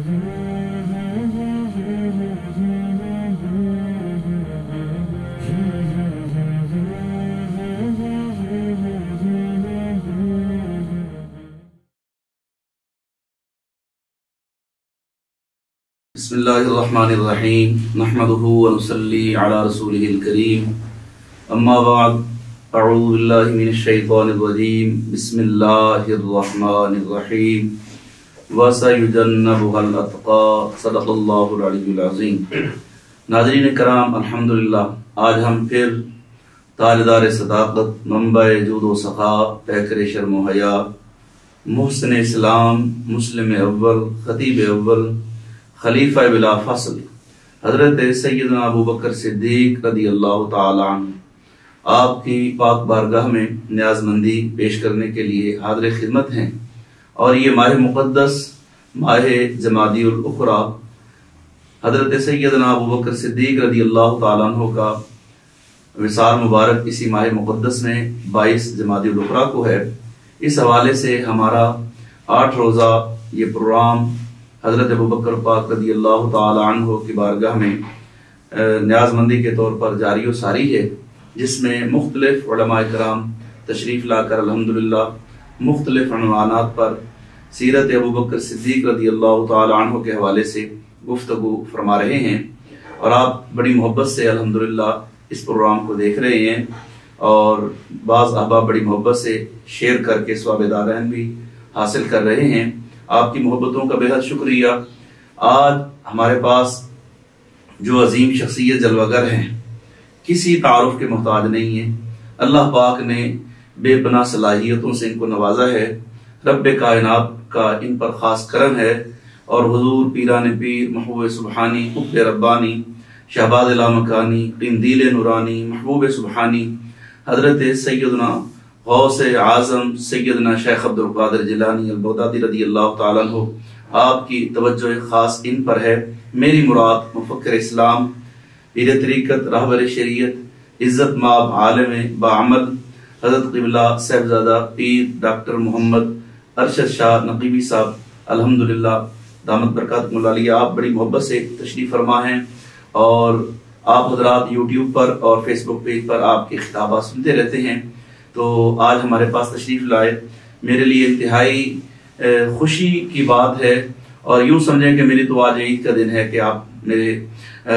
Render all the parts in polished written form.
بسم اللہ الرحمن الرحیم نحمده ونصلی علی رسولہ الکریم اما بعد اعوذ باللہ من الشیطان الرجیم بسم اللہ الرحمن الرحیم وَسَيُجَنَّبُهَا الْأَتْقَى صدق اللہ العلی العظیم۔ ناظرین کرام، الحمدللہ آج ہم پھر تاجدار صداقت، منبع جود و سخا، پیکر شرم و حیا، محسن اسلام، مسلم اول، خطیب اول، خلیفہ بلا فصل حضرت سیدنا ابو بکر صدیق رضی اللہ تعالی عنہ آپ کی پاک بارگاہ میں نیاز مندی پیش کرنے کے لیے حاضر خدمت ہیں، اور یہ ماہ مقدس، ماہ جمادی الاخری، حضرت سیدنا ابو بکر صدیق رضی اللہ تعالی عنہ کا وصال مبارک اسی ماہ مقدس میں 22 جمادی الاخری کو ہے۔ اس حوالے سے ہمارا 8 روزہ یہ پروگرام حضرت ابو بکر پاک رضی اللہ تعالی عنہ کی بارگاہ میں نیاز مندی کے طور پر جاری و ساری ہے، جس میں مختلف علماء کرام تشریف لا کر الحمدللہ مختلف عنوانات پر سیرت ابو بکر صدیق رضی اللہ تعالی عنہ کے حوالے سے گفتگو فرما رہے ہیں، اور آپ بڑی محبت سے الحمدللہ اس پروگرام کو دیکھ رہے ہیں، اور بعض احباب بڑی محبت سے شیئر کر کے ثواب دارین بھی حاصل کر رہے ہیں۔ آپ کی محبتوں کا بہت شکریہ۔ آج ہمارے پاس جو عظیم شخصیت جلوگر ہیں، کسی تعارف کے محتاج نہیں ہیں، اللہ پاک نے بے پناہ صلاحیتوں سے ان کو نوازا ہے، رب کائنات کا ان پر خاص کرم ہے، اور حضور پیران پیر، محبوب سبحانی، قطب ربانی، شہباز لامکانی، قندیل نورانی، محبوب سبحانی، حضرت سیدنا غوث اعظم سیدنا شیخ عبد القادر جیلانی البغدادی رضی اللہ تعالیٰ عنہ، آپ کی توجہ خاص ان پر ہے۔ میری مراد مفکر اسلام، پیر طریقت، راہبر شریعت، عزت مآب عالم باعمل حضرت قبلہ صاحبزادہ پیر ڈاکٹر محمد ارشد شاہ نقیبی صاحب الحمدللہ دامت برکاتکم العالیہ، آپ بڑی محبت سے تشریف فرما ہیں، اور آپ حضرات یوٹیوب پر اور فیس بک پیج پر آپ کے خطابات سنتے رہتے ہیں، تو آج ہمارے پاس تشریف لائے میرے لیے انتہائی خوشی کی بات ہے، اور یوں سمجھیں کہ میری تو آج عید کا دن ہے کہ آپ میرے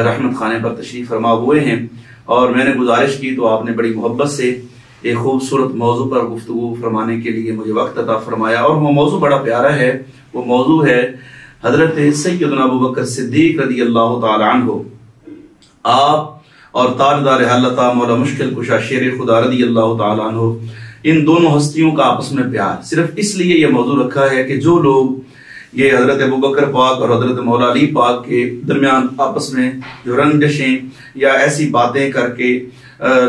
رحمت خانے پر تشریف فرما ہوئے ہیں، اور میں نے گزارش کی تو آپ نے بڑی محبت سے ایک خوبصورت موضوع پر گفتگو فرمانے کے لیے مجھے وقت عطا فرمایا، اور وہ موضوع بڑا پیارا ہے۔ وہ موضوع ہے حضرت سیدنا ابو بکر صدیق رضی اللہ تعالی عنہ، آپ اور تاجدار حالتہ مولا مشکل کشا شیر خدا رضی اللہ تعالیٰ عنہ، ان دونوں ہستیوں کا آپس میں پیار۔ صرف اس لیے یہ موضوع رکھا ہے کہ جو لوگ یہ حضرت ابو بکر پاک اور حضرت مولا علی پاک کے درمیان آپس میں جو رنجشیں یا ایسی باتیں کر کے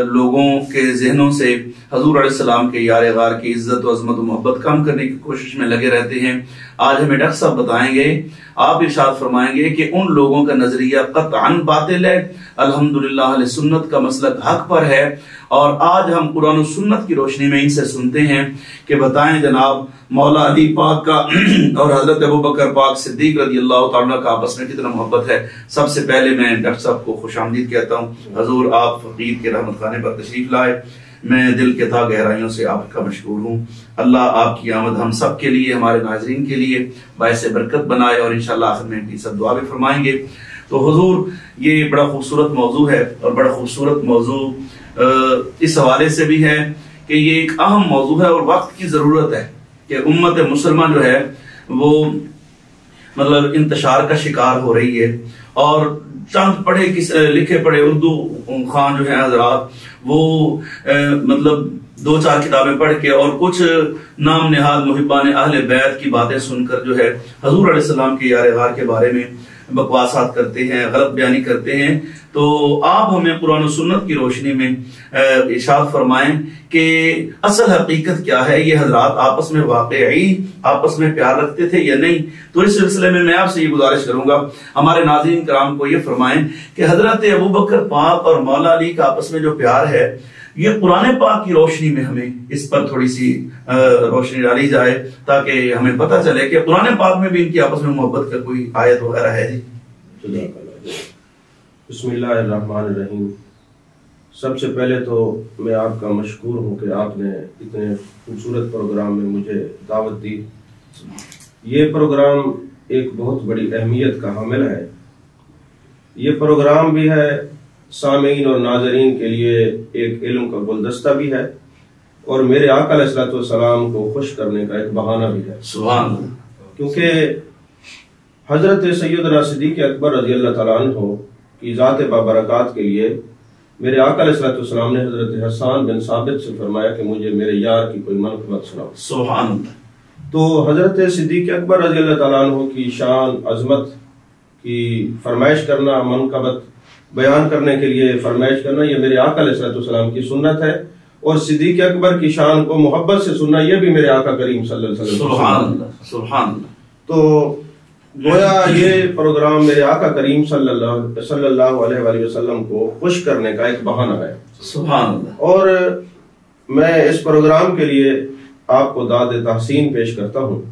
لوگوں کے ذہنوں سے حضور علیہ السلام کے یار غار کی عزت و عظمت و محبت کم کرنے کی کوشش میں لگے رہتے ہیں، آج ہمیں ڈاکٹر صاحب بتائیں گے، آپ ارشاد فرمائیں گے کہ ان لوگوں کا نظریہ قطعاً باطل ہے، الحمدللہ اہل سنت کا مسلک حق پر ہے، اور آج ہم قرآن و سنت کی روشنی میں ان سے سنتے ہیں کہ بتائیں جناب مولا علی پاک کا اور حضرت ابو بکر پاک صدیق رضی اللہ تعالیٰ کا آپس میں کتنا محبت ہے۔ سب سے پہلے میں ڈاکٹر صاحب کو خوش آمدید کہتا ہوں، حضور آپ فقیر کے رحمت خانے پر تشریف لائے، میں دل کے تھا گہرائیوں سے آپ کا مشکور ہوں۔ اللہ آپ کی آمد ہم سب کے لیے، ہمارے ناظرین کے لیے باعث برکت بنائے، اور انشاءاللہ آخر میں ان سب دعا بھی فرمائیں گے۔ تو حضور یہ بڑا خوبصورت موضوع ہے، اور بڑا خوبصورت موضوع اس حوالے سے بھی ہے کہ یہ ایک اہم موضوع ہے، اور وقت کی ضرورت ہے کہ امت مسلمہ جو ہے وہ مطلب انتشار کا شکار ہو رہی ہے، اور چند پڑھے لکھے پڑھے اردو خان جو ہیں حضرات، وہ مطلب 2-4 کتابیں پڑھ کے اور کچھ نام نہاد محبان اہل بیت کی باتیں سن کر جو ہے حضور علیہ السلام کے یار غار کے بارے میں بکواسات کرتے ہیں، غلط بیانی کرتے ہیں۔ تو آپ ہمیں قرآن و سنت کی روشنی میں ارشاد فرمائیں کہ اصل حقیقت کیا ہے، یہ حضرات آپس میں واقعی آپس میں پیار رکھتے تھے یا نہیں؟ تو اس سلسلے میں آپ سے یہ گزارش کروں گا، ہمارے ناظرین کرام کو یہ فرمائیں کہ حضرت ابو بکر پاک اور مولا علی کا آپس میں جو پیار ہے، یہ قرآن پاک کی روشنی میں ہمیں اس پر تھوڑی سی روشنی ڈالی جائے تاکہ ہمیں پتہ چلے کہ قرآن پاک میں بھی ان کی آپس میں محبت کا کوئی آیت وغیرہ ہے جی؟ بسم اللہ الرحمن الرحیم۔ سب سے پہلے تو میں آپ کا مشکور ہوں کہ آپ نے اتنے خوبصورت پروگرام میں مجھے دعوت دی۔ یہ پروگرام ایک بہت بڑی اہمیت کا حامل ہے۔ یہ پروگرام بھی ہے سامعین اور ناظرین کے لیے ایک علم کا گلدستہ بھی ہے، اور میرے آقا علیہ الصلوۃ والسلام کو خوش کرنے کا ایک بہانہ بھی ہے۔ سبحان اللہ۔ کیونکہ حضرت سیدنا صدیق اکبر رضی اللہ تعالیٰ عنہ کی ذات بابرکات کے لیے میرے آقا علیہ الصلوۃ والسلام نے حضرت حسان بن ثابت سے فرمایا کہ مجھے میرے یار کی کوئی منقبت سناؤ۔ سبحان اللہ۔ تو حضرت صدیق اکبر رضی اللہ تعالیٰ عنہ کی شان عظمت کی فرمائش کرنا، منقبت بیان کرنے کے لیے فرمائش کرنا، یہ میرے آقا علیہ الصلوۃ والسلام کی سنت ہے، اور صدیق اکبر کی شان کو محبت سے سننا یہ بھی میرے آقا کریم صلی اللہ علیہ وسلم۔ سبحان اللہ، سبحان اللہ۔ تو گویا یہ پروگرام میرے آقا کریم صلی اللہ علیہ وآلہ وسلم کو خوش کرنے کا ایک بہانہ ہے۔ سبحان اللہ۔ اور میں اس پروگرام کے لیے آپ کو داد تحسین پیش کرتا ہوں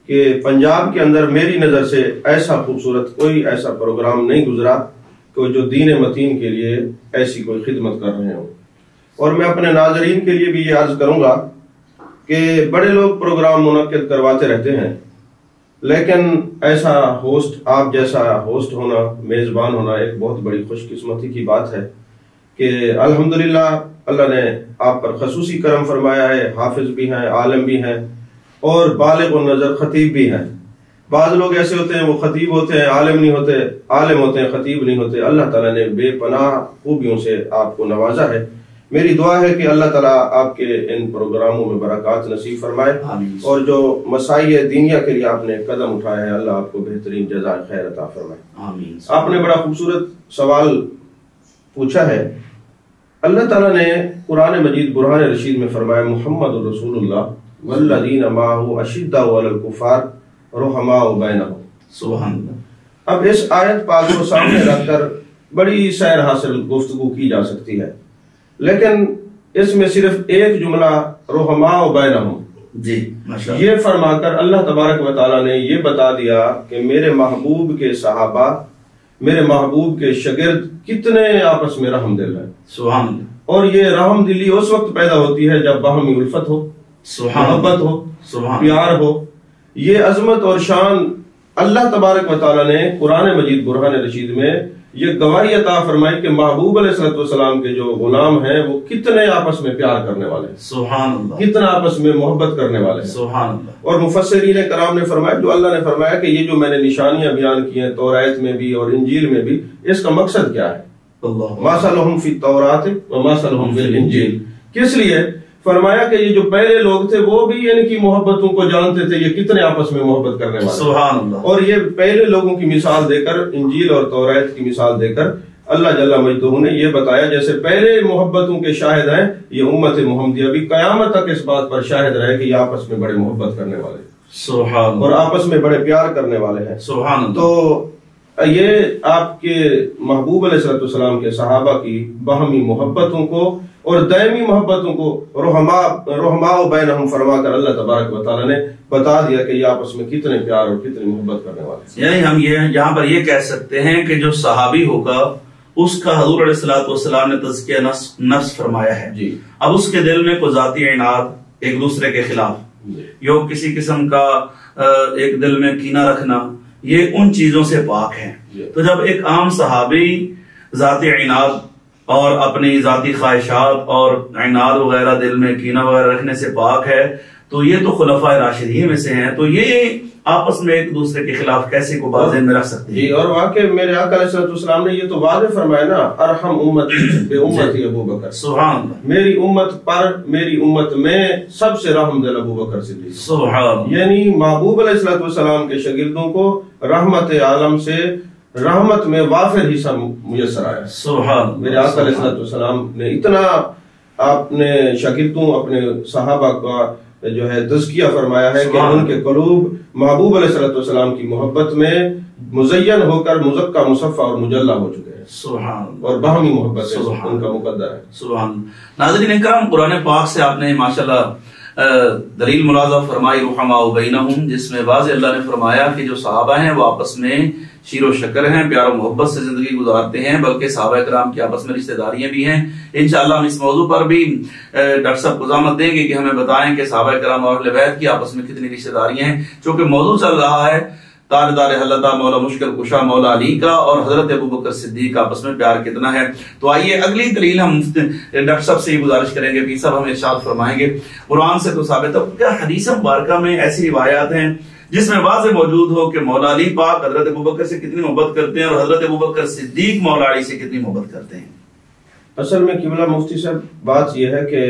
کہ پنجاب کے اندر میری نظر سے ایسا خوبصورت کوئی ایسا پروگرام نہیں گزرا کہ جو دین متین کے لیے ایسی کوئی خدمت کر رہے ہوں۔ اور میں اپنے ناظرین کے لیے بھی یہ عرض کروں گا کہ بڑے لوگ پروگرام منعقد کرواتے رہتے ہیں، لیکن ایسا ہوسٹ، آپ جیسا ہوسٹ ہونا، میزبان ہونا ایک بہت بڑی خوش قسمتی کی بات ہے کہ الحمدللہ اللہ نے آپ پر خصوصی کرم فرمایا ہے۔ حافظ بھی ہیں، عالم بھی ہیں، اور بالغ النظر خطیب بھی ہیں۔ بعض لوگ ایسے ہوتے ہیں وہ خطیب ہوتے ہیں، عالم نہیں ہوتے، عالم ہوتے ہیں خطیب نہیں ہوتے۔ اللہ تعالیٰ نے بے پناہ خوبیوں سے آپ کو نوازا ہے۔ میری دعا ہے کہ اللہ تعالیٰ آپ کے ان پروگراموں میں برکات نصیب فرمائے، اور جو مسائل دینیہ کے لیے آپ نے قدم اٹھایا ہے اللہ آپ کو بہترین جزائے خیر عطا فرمائے۔ آپ نے بڑا خوبصورت سوال پوچھا ہے۔ اللہ تعالیٰ نے قرآن مجید برہان رشید میں فرمایا محمد الرسول اللہ والذین معہ اشداء علی الکفار رحماء بینہم۔ سبحان اللہ۔ اب اس آیت پاک کو سامنے رکھ کر بڑی سیر حاصل گفتگو کی جا سکتی ہے، لیکن اس میں صرف ایک جملہ رحماء بینہم جی ماشاءاللہ، یہ فرما کر اللہ تبارک و تعالیٰ نے یہ بتا دیا کہ میرے محبوب کے صحابہ، میرے محبوب کے شاگرد کتنے آپس میں رحم دل ہیں۔ سبحان اللہ۔ اور یہ رحم دلی اس وقت پیدا ہوتی ہے جب باہمی الفت ہو، محبت ہو، پیار ہو۔ یہ عظمت اور شان اللہ تبارک و تعالیٰ نے قرآن مجید برہان رشید میں یہ گواہی عطا فرمائی کہ محبوب علیہ الصلوۃ والسلام کے جو غلام ہیں وہ کتنے آپس میں پیار کرنے والے ہیں، سبحان اللہ، کتنا آپس میں محبت کرنے والے ہیں، سبحان اللہ۔ اور مفسرین کرام نے فرمایا، جو اللہ نے فرمایا کہ یہ جو میں نے نشانیاں بیان کی ہیں توریت میں بھی اور انجیل میں بھی، اس کا مقصد کیا ہے؟ مَثَلُهُمْ فِي التَّوْرَاةِ وَمَثَلُهُمْ فِي الْإِنجِيلِ۔ کس لیے فرمایا کہ یہ جو پہلے لوگ تھے وہ بھی ان کی محبتوں کو جانتے تھے، یہ کتنے آپس میں محبت کرنے والے، سبحان اللہ۔ اور یہ پہلے لوگوں کی مثال دے کر، انجیل اور توریت کی مثال دے کر اللہ جل مجدہ نے یہ بتایا جیسے پہلے محبتوں کے شاہد ہیں یہ امت محمدیہ بھی قیامت تک اس بات پر شاہد رہے کہ یہ آپس میں بڑے محبت کرنے والے، سبحان اللہ، اور آپس میں بڑے پیار کرنے والے ہیں، سبحان اللہ۔ تو یہ آپ کے محبوب علیہ الصلوۃ والسلام کے صحابہ کی باہمی محبتوں کو اور دائمی محبتوں کو رحماء بینہم فرما کر اللہ تبارک و تعالیٰ نے بتا دیا کہ یہ آپس میں کتنے پیار اور کتنی محبت کرنے والے ہیں۔ یعنی ہم یہاں پر یہ کہہ سکتے ہیں کہ جو صحابی ہوگا اس کا حضور علیہ الصلوۃ والسلام نے تزکیہ نفس فرمایا ہے جی، اب اس کے دل میں کوئی ذاتی عناد ایک دوسرے کے خلاف یا کسی قسم کا ایک دل میں کینہ رکھنا، یہ ان چیزوں سے پاک ہے۔ تو جب ایک عام صحابی ذاتی عناد اور اپنی ذاتی خواہشات اور عناد وغیرہ دل میں کینہ وغیرہ رکھنے سے پاک ہے، تو یہ تو خلفائے راشدین میں سے ہیں، تو یہ آپس میں ایک دوسرے کے خلاف کیسے کو بازی میں رکھ سکتے ہیں؟ جی، اور واقعی میرے آقا علیہ الصلوۃ والسلام نے یہ تو واضح فرمایا نا، ارحم امتی بے امتی ابو بکر، سبحان اللہ، میری امت پر، میری امت میں سب سے رحم دل ابو بکر صدیق، سبحان اللہ۔ یعنی محبوب علیہ الصلوۃ والسلام کے شاگردوں کو رحمت عالم سے رحمت میں وافر حصہ میسر آیا، سبحان۔ میرے آقا علیہ الصلوۃ والسلام نے اتنا اپنے شاگردوں، اپنے صحابہ کا جو ہے تزکیہ فرمایا ہے کہ ان کے قلوب محبوب علیہ السلام کی محبت میں مزین ہو کر مزکہ مصفہ اور مجلہ ہو چکے ہیں. سبحان اللہ. اور باہمی محبت سے ان کا مقدر ہے. سبحان اللہ. ناظرین اکرام، قرآن پاک سے آپ نے ماشاءاللہ دلیل ملاحظہ فرمائی رحماء بینہم، جس میں واضح اللہ نے فرمایا کہ جو صحابہ ہیں وہ آپس میں شیر و شکر ہیں، پیار و محبت سے زندگی گزارتے ہیں، بلکہ صحابہ کرام کی آپس میں رشتہ داریاں بھی ہیں. انشاءاللہ ہم اس موضوع پر بھی ڈاکٹر صاحب کو ضمانت دیں گے کہ ہمیں بتائیں کہ صحابہ کرام اور اہل بیت کی آپس میں کتنی رشتہ داریاں ہیں. چونکہ موضوع چل رہا ہے تاجدار حلتا مولا مشکل کشا مولا علی کا اور حضرت ابوبکر صدیق آپس میں پیار کتنا ہے. تو آئیے اگلی دلیل ہم ڈاکٹر صاحب سے یہ گزارش کریں گے، پیر صاحب ہمیں ارشاد فرمائیں گے قرآن سے تو ثابت ہے، کیا حدیث مبارکہ میں ایسی روایات ہیں جس میں واضح موجود ہو کہ مولا علی پاک حضرت ابوبکر سے کتنی محبت کرتے ہیں اور حضرت ابوبکر صدیق مولا علی سے کتنی محبت کرتے ہیں؟ اصل میں قبلہ مفتی صاحب بات یہ ہے کہ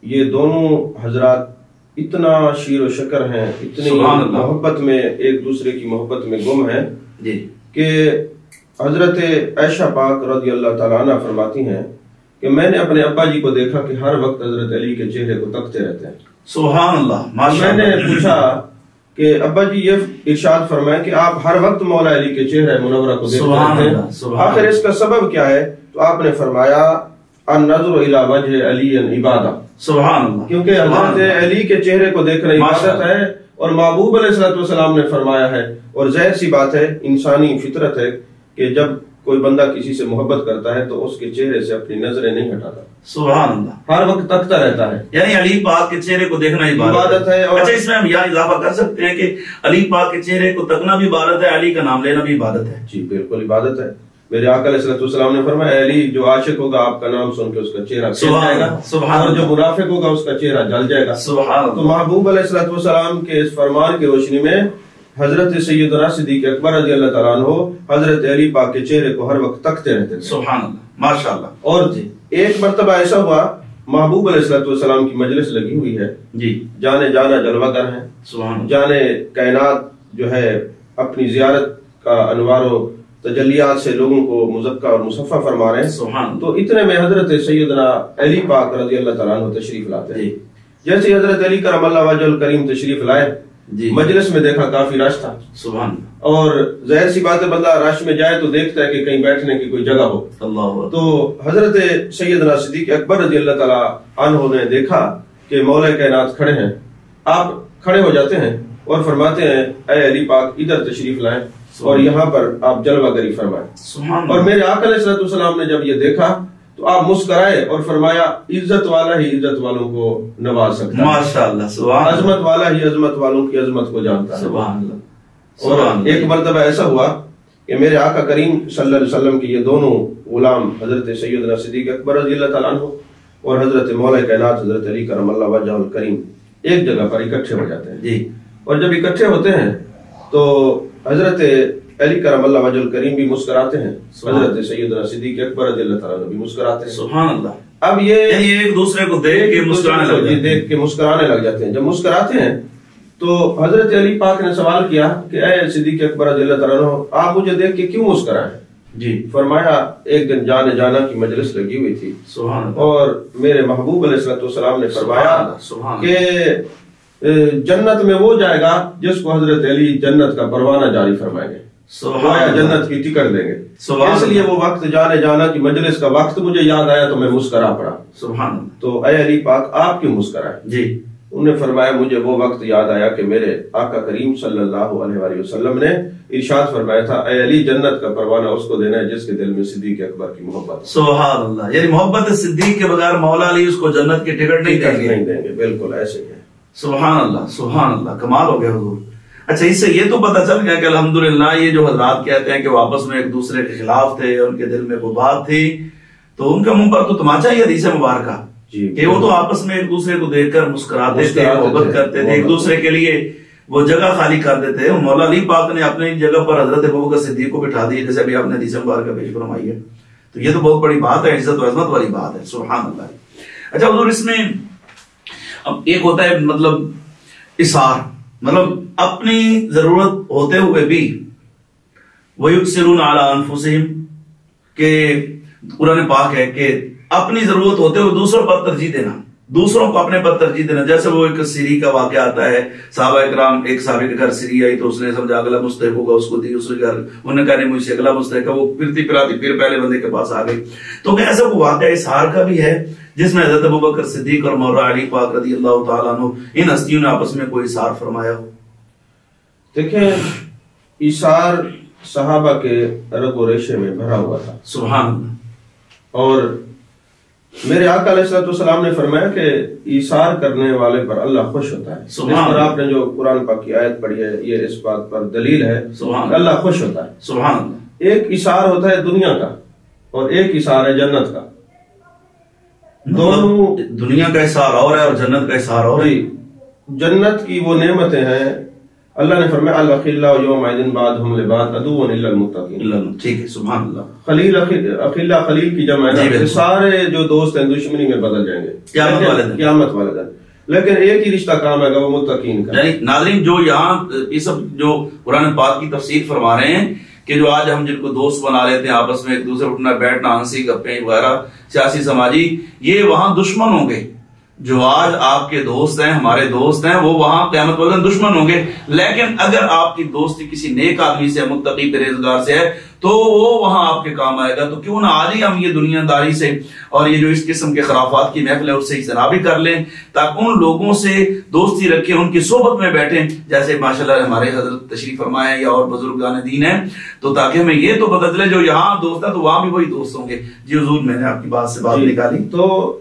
یہ دونوں حضرات اتنا شیر و شکر ہیں، اتنی محبت میں ایک دوسرے کی محبت میں گم ہیں کہ حضرت عائشہ پاک رضی اللہ تعالیٰ عنہ فرماتی ہیں کہ میں نے اپنے ابا جی کو دیکھا کہ ہر وقت حضرت علی کے چہرے کو تکتے رہتے ہیں. سبحان اللہ. میں نے پوچھا کہ ابا جی یہ ارشاد فرمائیں کہ آپ ہر وقت مولا علی کے چہرے منورہ کو دیکھتے رہتے ہیں، آخر اس کا سبب کیا ہے؟ تو آپ نے فرمایا النظر الی وجہ علی عبادہ. سبحان اللہ. کیونکہ حضرت علی کے چہرے کو دیکھنا عبادت ہے، اور محبوب علیہ السلام نے فرمایا ہے، اور ظاہر سی بات ہے انسانی فطرت ہے کہ جب کوئی بندہ کسی سے محبت کرتا ہے تو اس کے چہرے سے اپنی نظریں نہیں ہٹاتا. سبحان اللہ. ہر وقت تکتا رہتا ہے، یعنی علی پاک کے چہرے کو دیکھنا عبادت ہے. اچھا، اس میں ہم یہاں اضافہ کر سکتے ہیں کہ علی پاک کے چہرے کو تکنا بھی عبادت ہے، علی کا نام لینا بھی عبادت ہے. جی بالکل عبادت ہے. میرے آقا علیہ السلام نے فرمایا علی جو عاشق ہوگا آپ کا نام سن کے اس کا چہرہ کھل جائے گا، اور جو منافق ہوگا اس کا چہرہ جل جائے گا. تو محبوب علیہ السلام کے اس فرمان کی روشنی میں حضرت سیدنا صدیق اکبر رضی اللہ تعالیٰ عنہ حضرت علی پاک کے چہرے کو ہر وقت تکتے رہتے تھے. سبحان اللہ. ماشاءاللہ. اور ایک مرتبہ ایسا ہوا محبوب علیہ السلام کی مجلس لگی ہوئی ہے، جانے جانا جلوہ گر ہے، جانے کائنات جو ہے اپنی زیارت کا انوار و تجلیات سے لوگوں کو مزکہ اور مصفہ فرما رہے ہیں. تو اتنے میں حضرت سیدنا علی پاک رضی اللہ تعالیٰ عنہ تشریف لاتے ہیں. جیسے حضرت علی کرم اللہ وجہ الکریم تشریف لائے، مجلس میں دیکھا کافی رش تھا. اور ظاہر سی بات ہے بندہ رش میں جائے تو دیکھتا ہے کہ کہیں بیٹھنے کی کوئی جگہ ہو. تو حضرت سیدنا صدیق اکبر رضی اللہ تعالیٰ عنہ نے دیکھا کہ مولا کائنات کھڑے ہیں. آپ کھڑے ہو جاتے ہیں اور فرماتے ہیں اے علی پاک ادھر تشریف لائیں اور یہاں پر آپ جلوہ گری فرمائیں. اور میرے آقا علیہ السلام نے جب یہ دیکھا تو آپ مسکرائے اور فرمایا عزت والا ہی عزت والوں کو نواز سکتا ہے، ماشاءاللہ. عظمت والا ہی عظمت والوں کی عظمت کو جانتا ہے. سبحان اللہ. اور ایک مرتبہ ایسا ہوا کہ میرے آقا کریم صلی اللہ علیہ وسلم کی یہ دونوں غلام حضرت سیدنا صدیق اکبر رضی اللہ تعالیٰ عنہ اور حضرت مولا کائنات حضرت علی کرم اللہ وجہ الکریم ایک جگہ پر اکٹھے ہو جاتے ہیں. اور جب اکٹھے ہوتے ہیں تو حضرت علی کرم اللہ وجہ الکریم بھی مسکراتے ہیں، حضرت سیدنا صدیق اکبر رضی اللہ تعالیٰ عنہ بھی مسکراتے ہیں. سبحان اللہ. اب یہ ایک دوسرے کو دیکھ کے مسکرانے لگ جاتے ہیں. جب مسکراتے ہیں تو حضرت علی پاک نے سوال کیا کہ اے صدیق اکبر رضی اللہ تعالیٰ عنہ آپ مجھے دیکھ کے کیوں مسکرائے؟ فرمایا ایک دن جانے جانا کی مجلس لگی ہوئی تھی اور میرے محبوب علیہ السلام نے فرمایا کہ جنت میں وہ جائے گا جس کو حضرت علی جنت کا پروانہ جاری فرمائیں گے، جنت کی ٹکٹ دیں گے. اس لیے وہ وقت جانے جانا کی مجلس کا وقت مجھے یاد آیا تو میں مسکرا پڑا. سبحان. تو اے علی پاک آپ کیوں مسکرائے؟ انہوں نے فرمایا مجھے وہ وقت یاد آیا کہ میرے آقا کریم صلی اللہ علیہ وآلہ وسلم نے ارشاد فرمایا تھا اے علی جنت کا پروانہ اس کو دینا ہے جس کے دل میں صدیق اکبر کی محبت. سبحان اللہ. یعنی محبت صدیق کے بغیر مولا علی اس کو جنت کی ٹکٹ نہیں دیں گے. بالکل ایسے ہی ہے. سبحان اللہ. سبحان اللہ. کمال ہو گیا حضور. اچھا، اس سے یہ تو پتہ چل گیا کہ الحمدللہ یہ جو حضرات کہتے ہیں کہ وہ آپس میں ایک دوسرے کے خلاف تھے، ان کے دل میں وہ بات تھی، تو ان کے منہ پر تو تماچا ہی حدیث مبارکہ کہ وہ تو آپس میں ایک دوسرے کو دیکھ کر مسکراتے تھے، محبت کرتے تھے، ایک دوسرے کے لیے وہ جگہ خالی کر دیتے. مولا علی پاک نے اپنی جگہ پر حضرت ابوبکر صدیق کو بٹھا دیا، جیسے ابھی آپ نے حدیث مبارکہ پیش فرمائی ہے. تو یہ تو بہت بڑی بات ہے، عزت و عظمت والی بات ہے. سبحان اللہ. اچھا حضور، اس میں اب ایک ہوتا ہے مطلب اثار، مطلب اپنی ضرورت ہوتے ہوئے بھی وَيُؤْثِرُونَ عَلَىٰ أَنفُسِهِمْ کہ قرآن پاک ہے کہ اپنی ضرورت ہوتے ہوئے دوسروں پر ترجیح دینا. دوسروں کو اپنے پر ترجیح دینا. جیسے وہ ایک سری کا واقعہ آتا ہے, صحابہ اکرام, ایک صحابی کے گھر سری آئی تو اس نے سمجھا اگلا مستحق ہوگا, اس کو دی, اس کے گھر انہوں نے کہا نہیں مجھ سے اگلا مستحق ہے, وہ پھرتی پھراتی پھر پہلے بندے کے پاس آ گئی. تو ایسا وہ واقعہ اسحار کا بھی ہے جس میں حضرت ابوبکر صدیق اور مولا علی پاک رضی اللہ تعالیٰ عنہ ان ہستیوں نے آپس میں کوئی اسحار فرمایا ہو. دیکھیں, اسحار صحابہ کے رگ و ریشے میں بھرا ہوا تھا. سبحان اللہ. اور میرے آقا علیہ الصلوۃ والسلام نے فرمایا کہ ایثار کرنے والے پر اللہ خوش ہوتا ہے. اس پر آپ نے جو قرآن پاک کی آیت پڑھی ہے یہ اس بات پر دلیل ہے کہ اللہ خوش ہوتا ہے. سبحان اللہ. ایک ایثار ہوتا ہے دنیا کا اور ایک ایثار ہے جنت کا. دونوں, دنیا کا ایثار اور ہے اور جنت کا ایثار اور ہے. جنت کی وہ نعمتیں ہیں, اللہ نے فرمایا الاخلاء یومئذ بعضهم لبعض عدو الا المتقین. ٹھیک ہے, سبحان اللہ. خلیل, اخلاء خلیل کی جمع ہے, سارے جو دوست ہیں دشمنی میں بدل جائیں گے قیامت والے دن, لیکن ایک ہی رشتہ کام ہے گا, وہ متقین کا. یعنی ناظرین جو یہاں یہ سب جو قرآن پاک کی تفسیر فرما رہے ہیں کہ جو آج ہم جن کو دوست بنا لیتے ہیں آپس میں, ایک دوسرے اٹھنا بیٹھنا, ہنسی گپیں وغیرہ, سیاسی سماجی, یہ وہاں دشمن ہوں گے. جو آج آپ کے دوست ہیں, ہمارے دوست ہیں, وہ وہاں قیامت والے دن دشمن ہوں گے. لیکن اگر آپ کی دوستی کسی نیک آدمی سے, متقی پرہیزگار سے ہے تو وہ وہاں آپ کے کام آئے گا. تو کیوں نہ آج ہی ہم یہ دنیا داری سے اور یہ جو اس قسم کے خرافات کی محفل ہے اس سے اجتناب کر لیں, تاکہ ان لوگوں سے دوستی رکھیں, ان کی صحبت میں بیٹھیں جیسے ماشاءاللہ ہمارے حضرت تشریف فرمائے یا اور بزرگان دین ہیں, تو تاکہ ہمیں یہ تو پتہ چلے جو یہاں دوست ہیں تو وہاں بھی وہی دوست ہوں گے. جی حضور, میں نے آپ کی بات سے بات نکالی. تو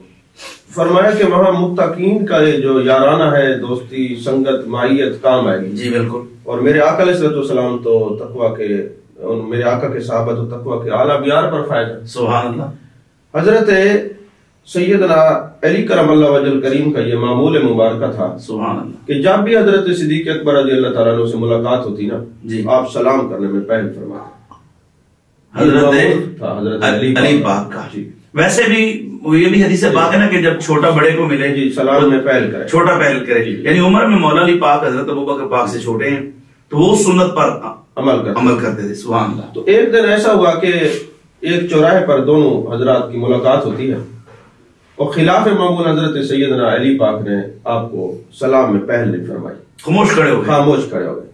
فرمایا کہ وہاں متقین کا جو یارانہ ہے, دوستی, سنگت, معیت کام آئے گی. جی بالکل. اور میرے آقا علیہ الصلوۃ والسلام تو تقویٰ کے, میرے آقا کے صحابہ تو تقویٰ کے اعلیٰ معیار پر فائز ہے. سبحان اللہ. حضرت سیدنا علی کرم اللہ وجہ الکریم کا یہ معمول مبارکہ تھا. سبحان اللہ. کہ جب بھی حضرت صدیق اکبر رضی اللہ تعالیٰ عنہ سے ملاقات ہوتی نا, آپ سلام کرنے میں پہل فرماتے. حضرت علی پاک کا. ویسے بھی یہ بھی حدیث پاک ہے نا کہ جب چھوٹا بڑے کو ملے جی سلام میں پہل کرے, چھوٹا پہل کرے. یعنی عمر میں مولا علی پاک حضرت ابوبکر پاک سے چھوٹے ہیں تو وہ سنت پر عمل کرتے تھے. سبحان اللہ. تو ایک دن ایسا ہوا کہ ایک چوراہے پر دونوں حضرات کی ملاقات ہوتی ہے اور خلاف معمول حضرت سیدنا علی پاک نے آپ کو سلام میں پہل نہیں فرمائی, خاموش کھڑے ہو گئے.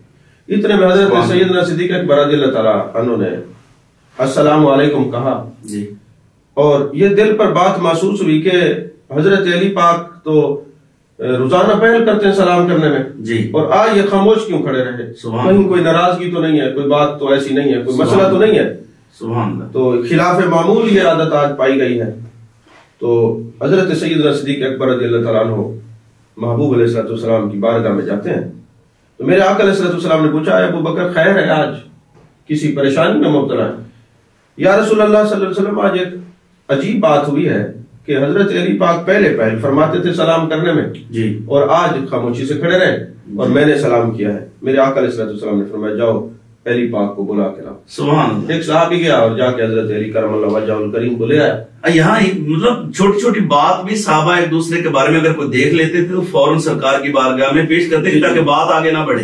اتنے میں حضرت سیدنا صدیق اکبر رضی اللہ تعالیٰ عنہ نے السلام علیکم کہا. جی. اور یہ دل پر بات محسوس ہوئی کہ حضرت علی پاک تو روزانہ پہل کرتے ہیں سلام کرنے میں جی, اور آج یہ خاموش کیوں کھڑے رہے, کہیں کوئی ناراضگی تو نہیں ہے, کوئی بات تو ایسی نہیں ہے, کوئی مسئلہ تو نہیں ہے. سبحان اللہ. تو خلاف معمول یہ عادت آج پائی گئی ہے. تو حضرت سیدنا صدیق اکبر رضی اللہ تعالیٰ عنہ محبوب علیہ الصلوۃ والسلام کی بارگاہ میں جاتے ہیں. تو میرے آقا علیہ الصلوۃ والسلام نے پوچھا, ابو بکر خیر ہے, آج کسی پریشانی میں مبتلا ہے؟ یا رسول اللہ صلی اللہ علیہ وسلم, آج ایک عجیب بات ہوئی ہے کہ حضرت علی پاک پہلے فرماتے تھے سلام کرنے میں جی, اور آج خاموشی سے کھڑے رہے اور میں نے سلام کیا ہے. میرے آقا علیہ السلام نے فرمایا جاؤ علی پاک کو بلا کے لاؤ. سبحان اللہ. ایک صحابی گیا اور جا کے حضرت علی کرم اللہ وجہ الکریم کو لے آیا. یہاں مطلب چھوٹی چھوٹی بات بھی صحابہ ایک دوسرے کے بارے میں اگر کوئی دیکھ لیتے تھے تو فوراً سرکار کی بارگاہ میں پیش کرتے تھے تاکہ بات آگے نہ بڑھے,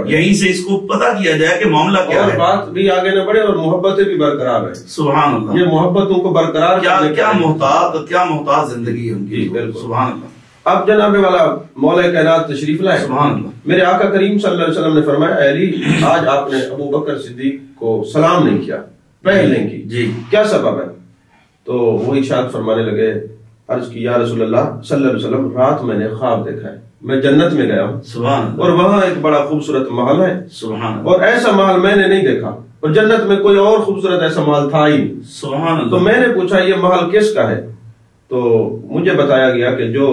یہیں سے اس کو پتہ کیا جائے کہ معاملہ کیا ہے, بات بھی آگے نہ بڑھے اور محبتیں بھی برقرار ہے. سبحان اللہ. یہ محبتوں کو برقرار, کیا محتاط زندگی ہے ان کی. سبحان اللہ. اب جناب والا مولا کائنات تشریف لائے. سبحان اللہ. میرے آقا کریم صلی اللہ علیہ وسلم نے فرمایا, علی آج آپ نے ابو بکر صدیق کو سلام نہیں کیا, پہل نہیں کی, جی کیا سبب ہے؟ تو وہ ارشاد فرمانے لگے, عرض کی یا رسول اللہ صلی اللہ علیہ وسلم, رات میں نے خواب دیکھا ہے, میں جنت میں گیا ہوں. سبحان اللہ. اور وہاں ایک بڑا خوبصورت محل ہے. سبحان اللہ. اور ایسا محل میں نے نہیں دیکھا, اور جنت میں کوئی اور خوبصورت ایسا محل تھا ہی نہیں. سبحان اللہ. تو میں نے پوچھا یہ محل کس کا ہے؟ تو مجھے بتایا گیا کہ جو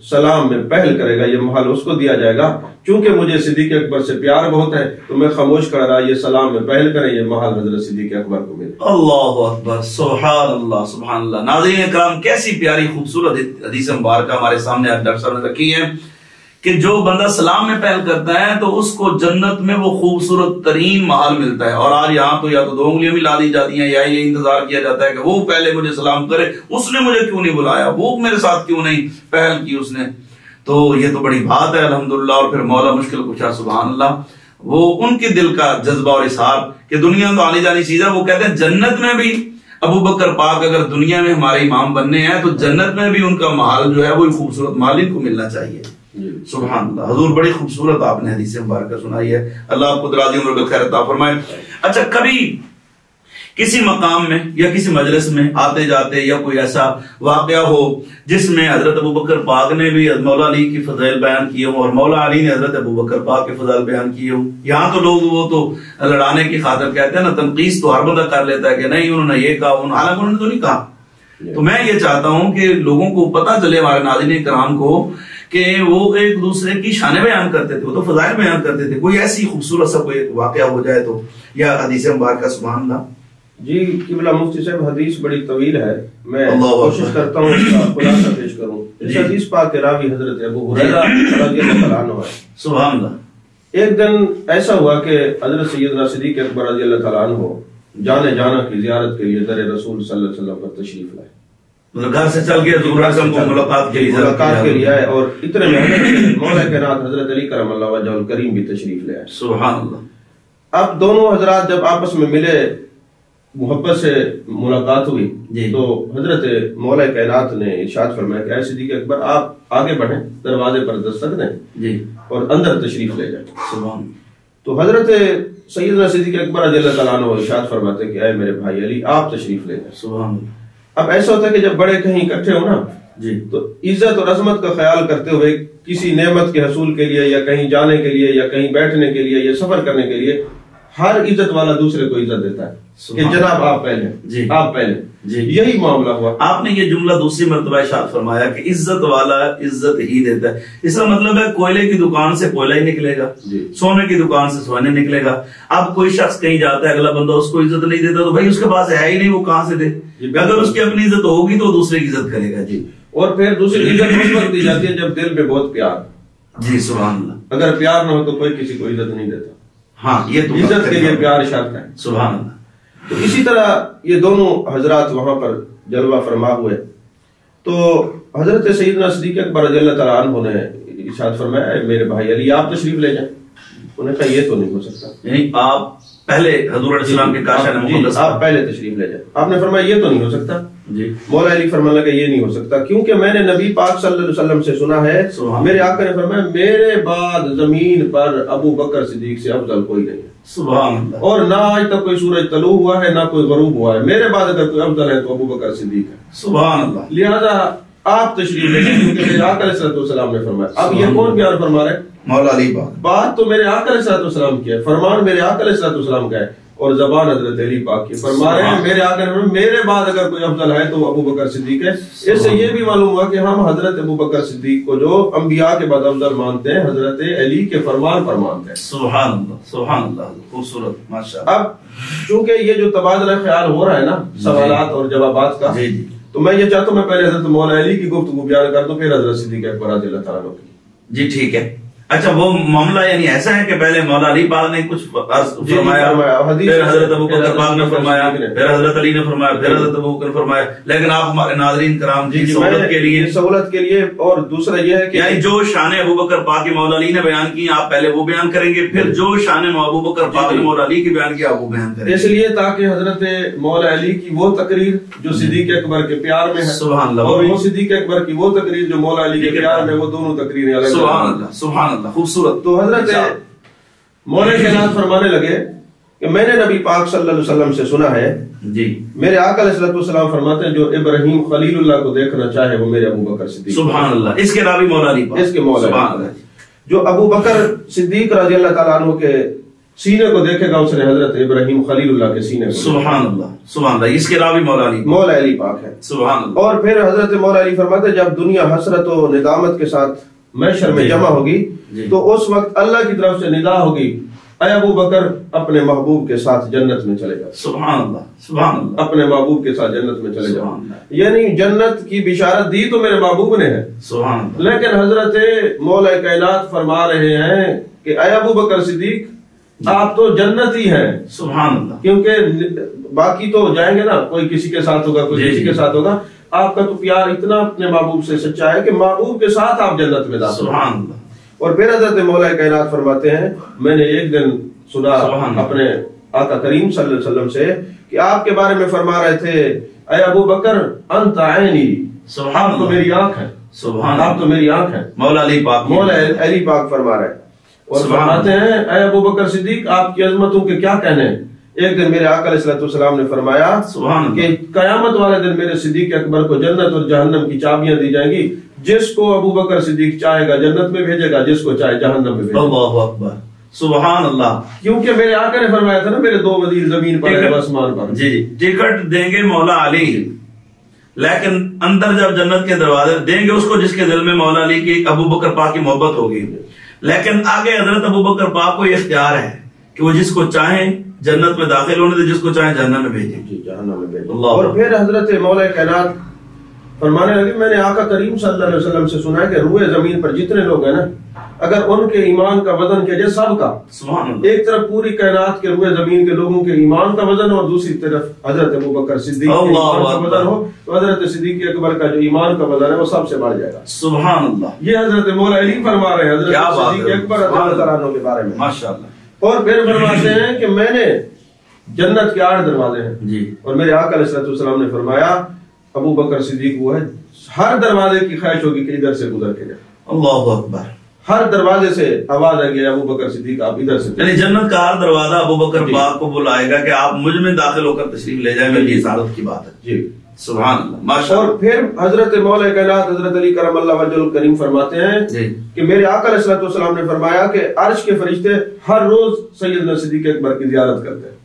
سلام میں پہل کرے گا یہ محل اس کو دیا جائے گا. چونکہ مجھے صدیق اکبر سے پیار بہت ہے تو میں خاموش کر رہا, یہ سلام میں پہل کریں, یہ محل حضرت صدیق اکبر کو ملے. اللہ اکبر. سبحان اللہ. سبحان اللہ. ناظرین کرام, کیسی پیاری خوبصورت حدیث مبارکہ ہمارے سامنے ڈاکٹر صاحب نے رکھی ہے کہ جو بندہ سلام میں پہل کرتا ہے تو اس کو جنت میں وہ خوبصورت ترین محل ملتا ہے. اور آج یہاں تو یا تو 2 انگلیاں بھی لا دی جاتی ہیں یا یہ انتظار کیا جاتا ہے کہ وہ پہلے مجھے سلام کرے, اس نے مجھے کیوں نہیں بلایا, وہ میرے ساتھ کیوں نہیں پہل کی اس نے. تو یہ تو بڑی بات ہے الحمدللہ. اور پھر مولا مشکل کشا سبحان اللہ, وہ ان کے دل کا جذبہ اور اظہار کہ دنیا تو آنی جانی چیز ہے. وہ کہتے ہیں جنت میں بھی ابو بکر پاک اگر دنیا میں ہمارے امام بننے ہیں تو جنت میں بھی ان کا محل جو ہے وہ خوبصورت محل ان کو ملنا چاہیے. سبحان اللہ. حضور بڑی خوبصورت آپ نے حدیث مبارکہ سنائی ہے, اللہ آپ کو دراز عمر بالخیر عطا فرمائے. اچھا, کبھی کسی مقام میں یا کسی مجلس میں آتے جاتے یا کوئی ایسا واقعہ ہو جس میں حضرت ابو بکر پاک نے بھی مولا علی کی فضائل بیان کیے ہوں اور مولا علی نے حضرت ابو بکر پاک کے فضائل بیان کیے ہوں. یہاں تو لوگ وہ تو لڑانے کی خاطر کہتے ہیں نا, تنقیص تو ہر بندہ کر لیتا ہے کہ نہیں انہوں نے یہ کہا, حالانکہ انہوں نے تو نہیں کہا. تو میں یہ چاہتا ہوں کہ لوگوں کو پتہ چلے, ہمارے ناظرین کرام کو, کہ وہ ایک دوسرے کی شانیں بیان کرتے تھے, وہ تو فضائل بیان کرتے تھے. کوئی ایسی خوبصورت سا کوئی واقعہ ہو جائے تو, یا حدیث مبارکہ. سبحان اللہ. جی قبلہ مفتی صاحب, حدیث بڑی طویل ہے, میں کوشش کرتا ہوں اس کا خلاصہ پیش کروں. اس حدیث پاک کے راوی حضرت ابو ہریرہ رضی اللہ عنہ ہے. سبحان اللہ. ایک دن ایسا ہوا کہ حضرت سیدنا صدیق اکبر رضی اللہ تعالیٰ عنہ جانے جانا کی زیارت کے لیے در رسول صلی اللہ علیہ وسلم پر تشریف لائے. گھر سے چل کے حضور اکرم کو ملاقات کے لیے آئے, اور اتنے میں حضرت مولا کائنات حضرت علی کرم اللہ وجہہ الکریم بھی تشریف لے آئے. سبحان اللہ. اب دونوں حضرات جب آپس میں ملے, محبت سے ملاقات ہوئی, تو حضرت مولا کائنات نے ارشاد فرمایا کہ اے صدیق اکبر آپ آگے بڑھیں, دروازے پر دستک دیں اور اندر تشریف لے جائیں. سبحان. تو حضرت سیدنا صدیق اکبر رضی اللہ تعالیٰ عنہ ارشاد فرماتے کہ اے میرے بھائی علی آپ تشریف لے جائیں. سبحان. اب ایسا ہوتا ہے کہ جب بڑے کہیں اکٹھے ہو نا, تو عزت اور عظمت کا خیال کرتے ہوئے کسی نعمت کے حصول کے لیے یا کہیں جانے کے لیے یا کہیں بیٹھنے کے لیے یا سفر کرنے کے لیے ہر عزت والا دوسرے کو عزت دیتا ہے کہ جناب آپ پہلے, آپ پہلے. یہی معاملہ ہوا. آپ نے یہ جملہ دوسری مرتبہ ارشاد فرمایا کہ عزت والا عزت ہی دیتا ہے. اس کا مطلب ہے کوئلے کی دکان سے کوئلہ ہی نکلے گا, سونے کی دکان سے سونے نکلے گا. اب کوئی شخص کہیں جاتا ہے, اگلا بندہ اس کو عزت نہیں دیتا تو بھائی اس کے پاس ہے ہی نہیں, وہ کہاں سے دے. اگر اس کی اپنی عزت ہوگی تو دوسرے کی عزت کرے گا. جی. اور پھر دوسری عزت اس وقت دی جاتی ہے جب دل میں بہت پیار. جی سبحان اللہ. اگر پیار نہ ہو تو کوئی کسی کو عزت نہیں دیتا. ہاں, یہ تو عزت کے لیے پیار شرط ہے. سبحان اللہ. تو اسی طرح یہ دونوں حضرات وہاں پر جلوہ فرما ہوئے, تو حضرت سیدنا صدیق اکبر رضی اللہ تعالیٰ عنہ نے ارشاد فرمایا میرے بھائی علی آپ تشریف لے جائیں. انہوں نے کہا یہ تو نہیں ہو سکتا, یعنی آپ پہلے حضور علیہ السلام کے کاشان مقدس آپ پہلے تشریف لے جائیں. آپ نے فرمایا یہ تو نہیں ہو سکتا. مولا علی فرمانے لگا یہ نہیں ہو سکتا کیونکہ میں نے نبی پاک صلی اللہ علیہ وسلم سے سنا ہے, میرے آقا نے فرمایا میرے بعد زمین پر ابو بکر صدیق سے افضل کوئی نہیں ہے. سبحان اللہ. اور نہ آج تک کوئی سورج طلوع ہوا ہے نہ کوئی غروب ہوا ہے, میرے بعد اگر کوئی افضل ہے تو ابو بکر صدیق ہے. سبحان اللہ. لہذا آپ تشریف لے جائیں کیونکہ میرے آقا علیہ السلام نے فرمایا. اب یہ کون پیار فرما رہے ہیں؟ مولا علی پاک. بات تو میرے آقا علیہ السلام کی ہے, فرمان میرے آقا علیہ السلام کا ہے, اور زبان حضرت علی پاک کی. فرما رہے ہیں میرے آقا نے میرے بعد اگر کوئی افضل ہے تو ابو بکر صدیق ہے. اس سے یہ بھی معلوم ہوا کہ ہم حضرت ابو بکر صدیق کو جو انبیاء کے بعد افضل مانتے ہیں, حضرت علی کے فرمان پر مانتے ہیں. سبحان اللہ. سبحان اللہ. خوبصورت, ماشاءاللہ. اب چونکہ یہ جو تبادلہ خیال ہو رہا ہے نا سوالات اور جوابات کا, تو میں یہ چاہتا ہوں میں پہلے حضرت مولا علی کی گفتگو بیان کر دوں, پھر حضرت صدیق اکبر رضی اللہ تعالیٰ کی. جی ٹھیک ہے. اچھا, وہ معاملہ یعنی ایسا ہے کہ پہلے مولا علی پاک نے کچھ فرمایا, پھر حضرت ابو بکر پاک نے فرمایا, پھر حضرت علی نے فرمایا, پھر حضرت ابو بکر نے فرمایا. لیکن آپ ہمارے ناظرین کرام کی سہولت کے لیے, اور دوسرا یہ ہے کہ یعنی جو شان ابو بکر پاک کی مولا علی نے بیان کی آپ پہلے وہ بیان کریں گے, پھر جو شان ابو بکر پاک نے مولا علی کی بیان کی آپ وہ بیان کریں گے, اس لیے تاکہ حضرت مولا علی کی وہ تقریر جو صدیق اکبر کے پیار میں ہے, سبحان اللہ, اور وہ صدیق اکبر کی وہ تقریر جو مولا علی کے پیار میں, وہ دونوں تقریریں الگ. سبحان اللہ. سبحان اللہ. خوبصورت. تو حضرت مولا کائنات فرمانے لگے کہ میں نے نبی پاک صلی اللہ علیہ وسلم سے سنا ہے, میرے آقا علیہ السلام فرماتے ہیں جو ابراہیم خلیل اللہ کو دیکھنا چاہے وہ میرے ابو بکر صدیق. سبحان اللہ. اس کے راوی مولا علی پاک, اس کے مولا علی. جو ابو بکر صدیق رضی اللہ تعالیٰ عنہ کے سینے کو دیکھے گا اس نے حضرت ابراہیم خلیل اللہ کے سینے کو. سبحان اللہ. سبحان اللہ. اس کے راوی مولا علی پاک ہے. سبحان اللہ. اور پھر حضرت مولا علی فرماتے ہیں جب دنیا حسرت و ندامت کے ساتھ محشر میں جمع ہوگی تو اس وقت اللہ کی طرف سے ندا ہوگی اے ابو بکر اپنے محبوب کے ساتھ جنت میں چلے جاؤ. سبحان اللہ. سبحان اللہ. اپنے محبوب کے ساتھ جنت میں چلے جاؤ. یعنی جنت کی بشارت دی تو میرے محبوب نے ہے, سبحان اللہ. لیکن حضرت مولا کائنات فرما رہے ہیں کہ اے ابو بکر صدیق آپ تو جنتی ہیں. سبحان اللہ. کیونکہ باقی تو جائیں گے نا, کوئی کسی کے ساتھ ہوگا, کوئی کسی کے ساتھ ہوگا. آپ کا تو پیار اتنا اپنے محبوب سے سچا ہے کہ محبوب کے ساتھ آپ جنت میں داخل. سبحان اللہ. اور پھر حضرت مولا کائنات فرماتے ہیں میں نے ایک دن سنا اپنے آقا کریم صلی اللہ علیہ وسلم سے کہ آپ کے بارے میں فرما رہے تھے اے ابو بکر انت عینی، آپ تو میری آنکھ ہے، سبحان آپ تو میری آنکھ ہے. مولا علی پاک، مولا علی پاک فرما رہے ہیں اور فرماتے ہیں اے ابو بکر صدیق آپ کی عظمتوں کے کیا کہنے. ایک دن میرے آقا علیہ السلام نے فرمایا کہ قیامت والے دن میرے صدیق اکبر کو جنت اور جہنم کی چابیاں دی جائیں گی. جس کو ابو بکر صدیق چاہے گا جنت میں بھیجے گا، جس کو چاہے جہنم میں بھیجے گا. اللہ اکبر، سبحان اللہ. کیونکہ میرے آقا نے فرمایا تھا نا میرے دو وزیر زمین پر ہیں آسمان پر. جی ٹکٹ دیں گے مولا علی، لیکن اندر جب جنت کے دروازے دیں گے اس کو جس کے دل میں مولا علی کی ابو بکر پاک کی محبت ہوگی. لیکن آگے حضرت ابو بکر پاک کو یہ اختیار ہے کہ وہ جس کو چاہیں جنت میں داخل ہونے دے، جس کو چاہیں جہنم میں بھیجیں. جی جہنم میں بھیجیں. اور پھر حضرت مولا کائنات فرمانے لگے میں نے آقا کریم صلی اللہ علیہ وسلم سے سنا ہے کہ روئے زمین پر جتنے لوگ ہیں نا، اگر ان کے ایمان کا وزن کیا جائے سب کا، ایک طرف پوری کائنات کے روئے زمین کے لوگوں کے ایمان کا وزن اور دوسری طرف حضرت ابو بکر صدیق کے ایمان کا وزن ہو تو حضرت صدیق اکبر کا جو ایمان کا وزن ہے وہ سب سے بڑھ جائے گا. سبحان اللہ. یہ حضرت مولا علی فرما رہے ہیں حضرت صدیق اکبر رضی اللہ تعالیٰ عنہ کے بارے میں. ماشاءاللہ. اور پھر فرماتے ہیں کہ میں نے جنت کے 8 دروازے ہیں جی، اور میرے آقا علیہ السلام نے فرمایا ابو بکر صدیق وہ ہے ہر دروازے کی خواہش ہوگی کہ ادھر سے گزر کے جائے. اللہ اکبر. ہر دروازے سے آواز آئے گی ابو بکر صدیق آپ ادھر سے، یعنی جنت کا ہر دروازہ ابو بکر پاک کو بلائے گا کہ آپ مجھ میں داخل ہو کر تشریف لے جائیں. میری سعادت کی بات ہے. جی سبحان اللہ، ماشاءاللہ. اور پھر حضرت مولا کائنات حضرت علی کرم اللہ وجہ الکریم فرماتے ہیں کہ میرے آقا علیہ السلام نے فرمایا کہ عرش کے فرشتے ہر روز سیدنا صدیق اکبر کی زیارت کرتے ہیں.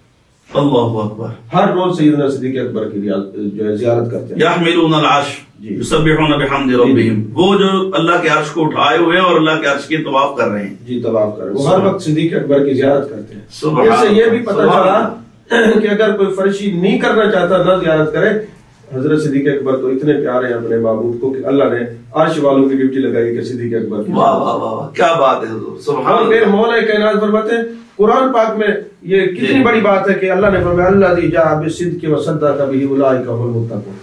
اللہ اکبر. ہر روز سیدنا صدیق اکبر کی جو ہے زیارت کرتے ہیں. یحملون العرش یسبحون بحمد ربهم، وہ جو اللہ کے عرش کو اٹھائے ہوئے ہیں اور اللہ کے عرش کی طواف کر رہے ہیں. جی طواف کر رہے ہیں، وہ ہر وقت صدیق اکبر کی زیارت کرتے ہیں. اس سے یہ بھی پتہ چلا کہ اگر کوئی فرشی نہیں کرنا چاہتا نہ زیارت کرے. حضرت صدیق اکبر تو اتنے پیارے ہیں اپنے معبود کو کہ اللہ نے عرش والوں کی ڈیوٹی لگائی کہ صدیق اکبر کی. واہ واہ واہ، کیا بات ہے حضور. سبحان اللہ. اور مولا کائنات فرماتے ہیں قرآن پاک میں یہ کتنی بڑی بات ہے کہ اللہ نے فرمایا الذی جاء بالصدق وصدق به اولئک هم المتقون.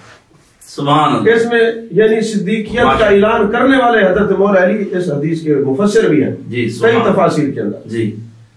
سبحان اللہ. اس میں یعنی صدیقیت کا اعلان کرنے والے حضرت مولا علی اس حدیث کے مفسر بھی ہیں کئی تفاسیر کے اندر جی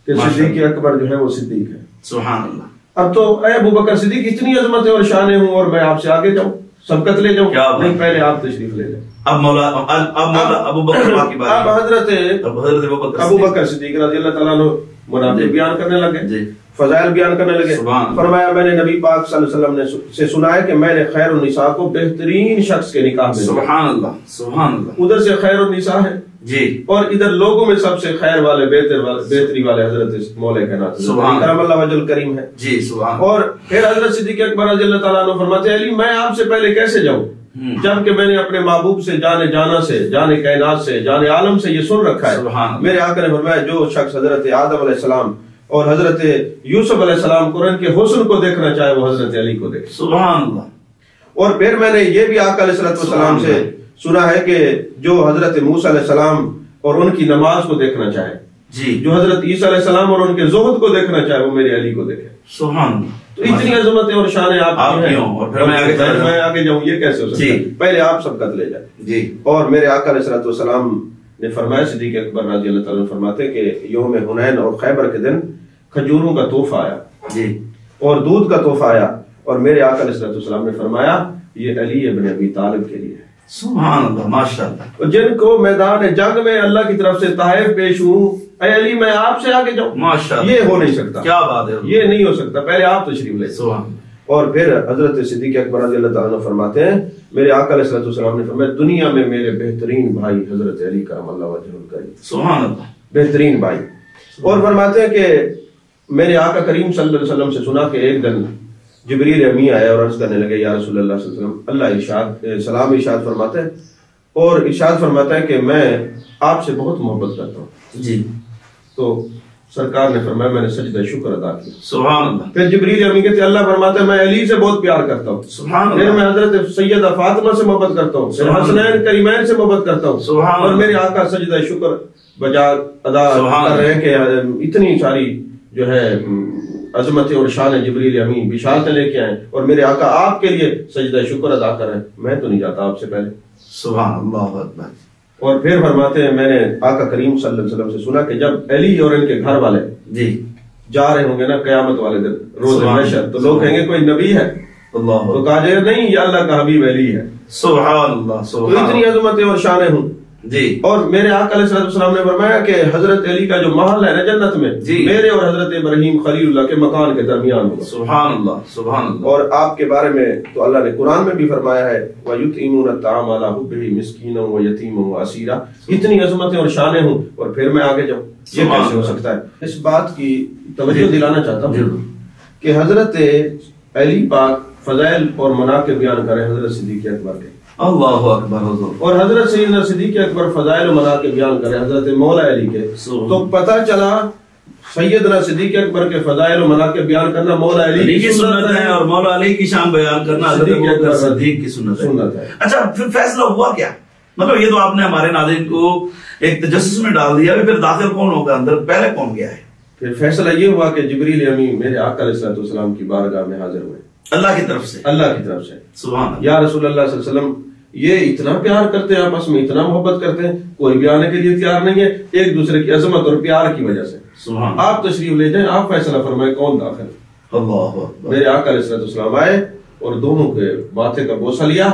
کہ صدیق اکبر جو ہے وہ صدیق ہے. سبحان اللہ. اب تو اے ابو بکر صدیق اتنی عظمتیں اور شانیں ہوں اور میں آپ سے آگے جاؤں سبقت لے جاؤں؟ نہیں، پہلے آپ تشریف لے لیں. اب مولا ابو بکر کی بات. اب حضرت ابو بکر صدیق رضی اللہ تعالیٰ عنہ مناقب بیان کرنے لگے، فضائل بیان کرنے لگے. فرمایا میں نے نبی پاک صلی اللہ علیہ وسلم سے سنا ہے کہ میں نے خیر النساء کو بہترین شخص کے نکاح میں. سبحان اللہ سبحان اللہ. ادھر سے خیر النساء ہے جی، اور ادھر لوگوں میں سب سے خیر والے بہتری والے حضرت مولا کائنات کرم اللہ وجہ الکریم ہے. جی سبحان. اور پھر حضرت صدیق اکبر رضی اللہ تعالیٰ عنہ فرماتے ہیں علی میں آپ سے پہلے کیسے جاؤں جبکہ میں نے اپنے محبوب سے جانے سے جانے کائنات سے جانے عالم سے یہ سن رکھا ہے. میرے آقا نے فرمایا جو شخص حضرت آدم علیہ السلام اور حضرت یوسف علیہ السلام قرآن کے حسن کو دیکھنا چاہے وہ حضرت علی کو دیکھے. سبحان اللہ. اور پھر میں نے یہ بھی آقا علیہ السلام سے سنا ہے کہ جو حضرت موسیٰ علیہ السلام اور ان کی نماز کو دیکھنا چاہے جی، جو حضرت عیسیٰ علیہ السلام اور ان کے زہد کو دیکھنا چاہے وہ میرے علی کو دیکھے. سبحان اللہ. تو اتنی عظمتیں اور شانیں آپ کی ہیں اور پھر میں آگے جاؤں یہ کیسے ہو سکتا ہے؟ پہلے آپ سبقت لے جائیں. جی. اور میرے آقا علیہ السلام نے فرمایا صدیق اکبر رضی اللہ تعالیٰ فرماتے کہ یوم حنین اور خیبر کے دن کھجوروں کا تحفہ آیا جی اور دودھ کا تحفہ آیا اور میرے آقا علیہ السلام نے فرمایا یہ علی ابن ابی طالب کے لیے. سبحان اللہ ماشاءاللہ. جن کو میدان جنگ میں اللہ کی طرف سے تحائف پیش ہوں اے علی میں آپ سے آگے جاؤں ماشاءاللہ. یہ ہو نہیں سکتا. کیا بات ہے، یہ نہیں ہو سکتا. پہلے آپ تشریف لے. سبحان. اور پھر حضرت صدیق اکبر رضی اللہ تعالیٰ فرماتے ہیں میرے آقا علیہ السلام نے فرمایا دنیا میں میرے بہترین بھائی حضرت علی کرم اللہ وجہ الکریم. سبحان اللہ. بہترین بھائی. اور فرماتے ہیں کہ میرے آقا کریم صلی اللہ علیہ وسلم سے سنا کہ ایک دن جبریل امی آیا اور عرض کرنے لگے یا رسول اللہ صلی اللہ علیہ وسلم اللہ سلام ارشاد فرماتے ہیں اور ارشاد فرماتا ہے کہ میں آپ سے بہت محبت کرتا ہوں. جی. تو سرکار نے فرمایا میں نے سجدہ شکر ادا کیا. سبحان اللہ. پھر جبریل امی کہتے اللہ فرماتا ہے میں علی سے بہت پیار کرتا ہوں. سبحان اللہ. پھر میں حضرت سیدہ فاطمہ سے محبت کرتا ہوں. پھر حسنین کریمین سے محبت کرتا ہوں. سبحان اللہ. اور میرے آقا سجدہ شکر بجا ادا کر رہے ہیں کہ اتنی ساری جو ہے عظمت اور شان جبریل امین بشارتیں لے کے آئے اور میرے آقا آپ کے لیے سجدہ شکر ادا کر رہے ہیں. میں تو نہیں جاتا آپ سے پہلے. سبحان اللہ اکبر. اور پھر فرماتے ہیں میں نے آقا کریم صلی اللہ علیہ وسلم سے سنا کہ جب علی اور ان کے گھر والے جی جا رہے ہوں گے نا قیامت والے دن روز محشر، تو لوگ کہیں گے کوئی نبی ہے، تو کہا جائے نہیں یہ اللہ کا حبیب علی ہے. سبحان اللہ. تو اتنی عظمتیں اور شانیں ہوں جی. اور میرے آقا علیہ السلام نے فرمایا کہ حضرت علی کا جو محل ہے نا جنت میں، میرے اور حضرت ابراہیم خلیل اللہ کے مکان کے درمیان ہوگا. سبحان اللہ سبحان اللہ. اور آپ کے بارے میں تو اللہ نے قرآن میں بھی فرمایا ہے وَيُطْعِمُونَ الطَّعَامَ عَلَىٰ حُبِّهِ مِسْكِينًا وَيَتِيمًا وَأَسِيرًا. اتنی عظمتیں اور شانیں ہوں اور پھر میں آگے جاؤں، یہ کیسے ہو سکتا ہے؟ اس بات کی توجہ دلانا چاہتا ہوں کہ حضرت علی پاک فضائل اور مناقب بیان کریں حضرت صدیق اکبر کے. اللہ اکبر. اور حضرت سیدنا صدیق اکبر فضائل و مناقب بیان کریں حضرت مولا علی کے، تو پتہ چلا سیدنا صدیق اکبر کے فضائل و مناقب بیان کرنا مولا علی کی سنت ہے اور مولا علی کی شان بیان کرنا حضرت صدیق کی سنت ہے. اچھا پھر فیصلہ ہوا کیا؟ مطلب یہ تو آپ نے ہمارے ناظرین کو ایک تجسس میں ڈال دیا، پھر داخل کون ہوگا اندر، پہلے کون گیا ہے؟ پھر فیصلہ یہ ہوا کہ جبریل امین میرے آقا علیہ السلام کی بارگاہ میں حاضر ہوئے اللہ کی طرف سے. اللہ کی طرف سے. سبحان اللہ. یا رسول اللہ صلی اللہ علیہ وسلم یہ اتنا پیار کرتے ہیں، آپس میں اتنا محبت کرتے ہیں، کوئی بھی آنے کے لیے تیار نہیں ہے ایک دوسرے کی عظمت اور پیار کی وجہ سے. سبحان. آپ تشریف لے جائیں، آپ فیصلہ فرمائیں کون داخل. اللہ اکبر. میرے آقا علیہ السلام آئے اور دونوں کے ماتھے کا بوسہ لیا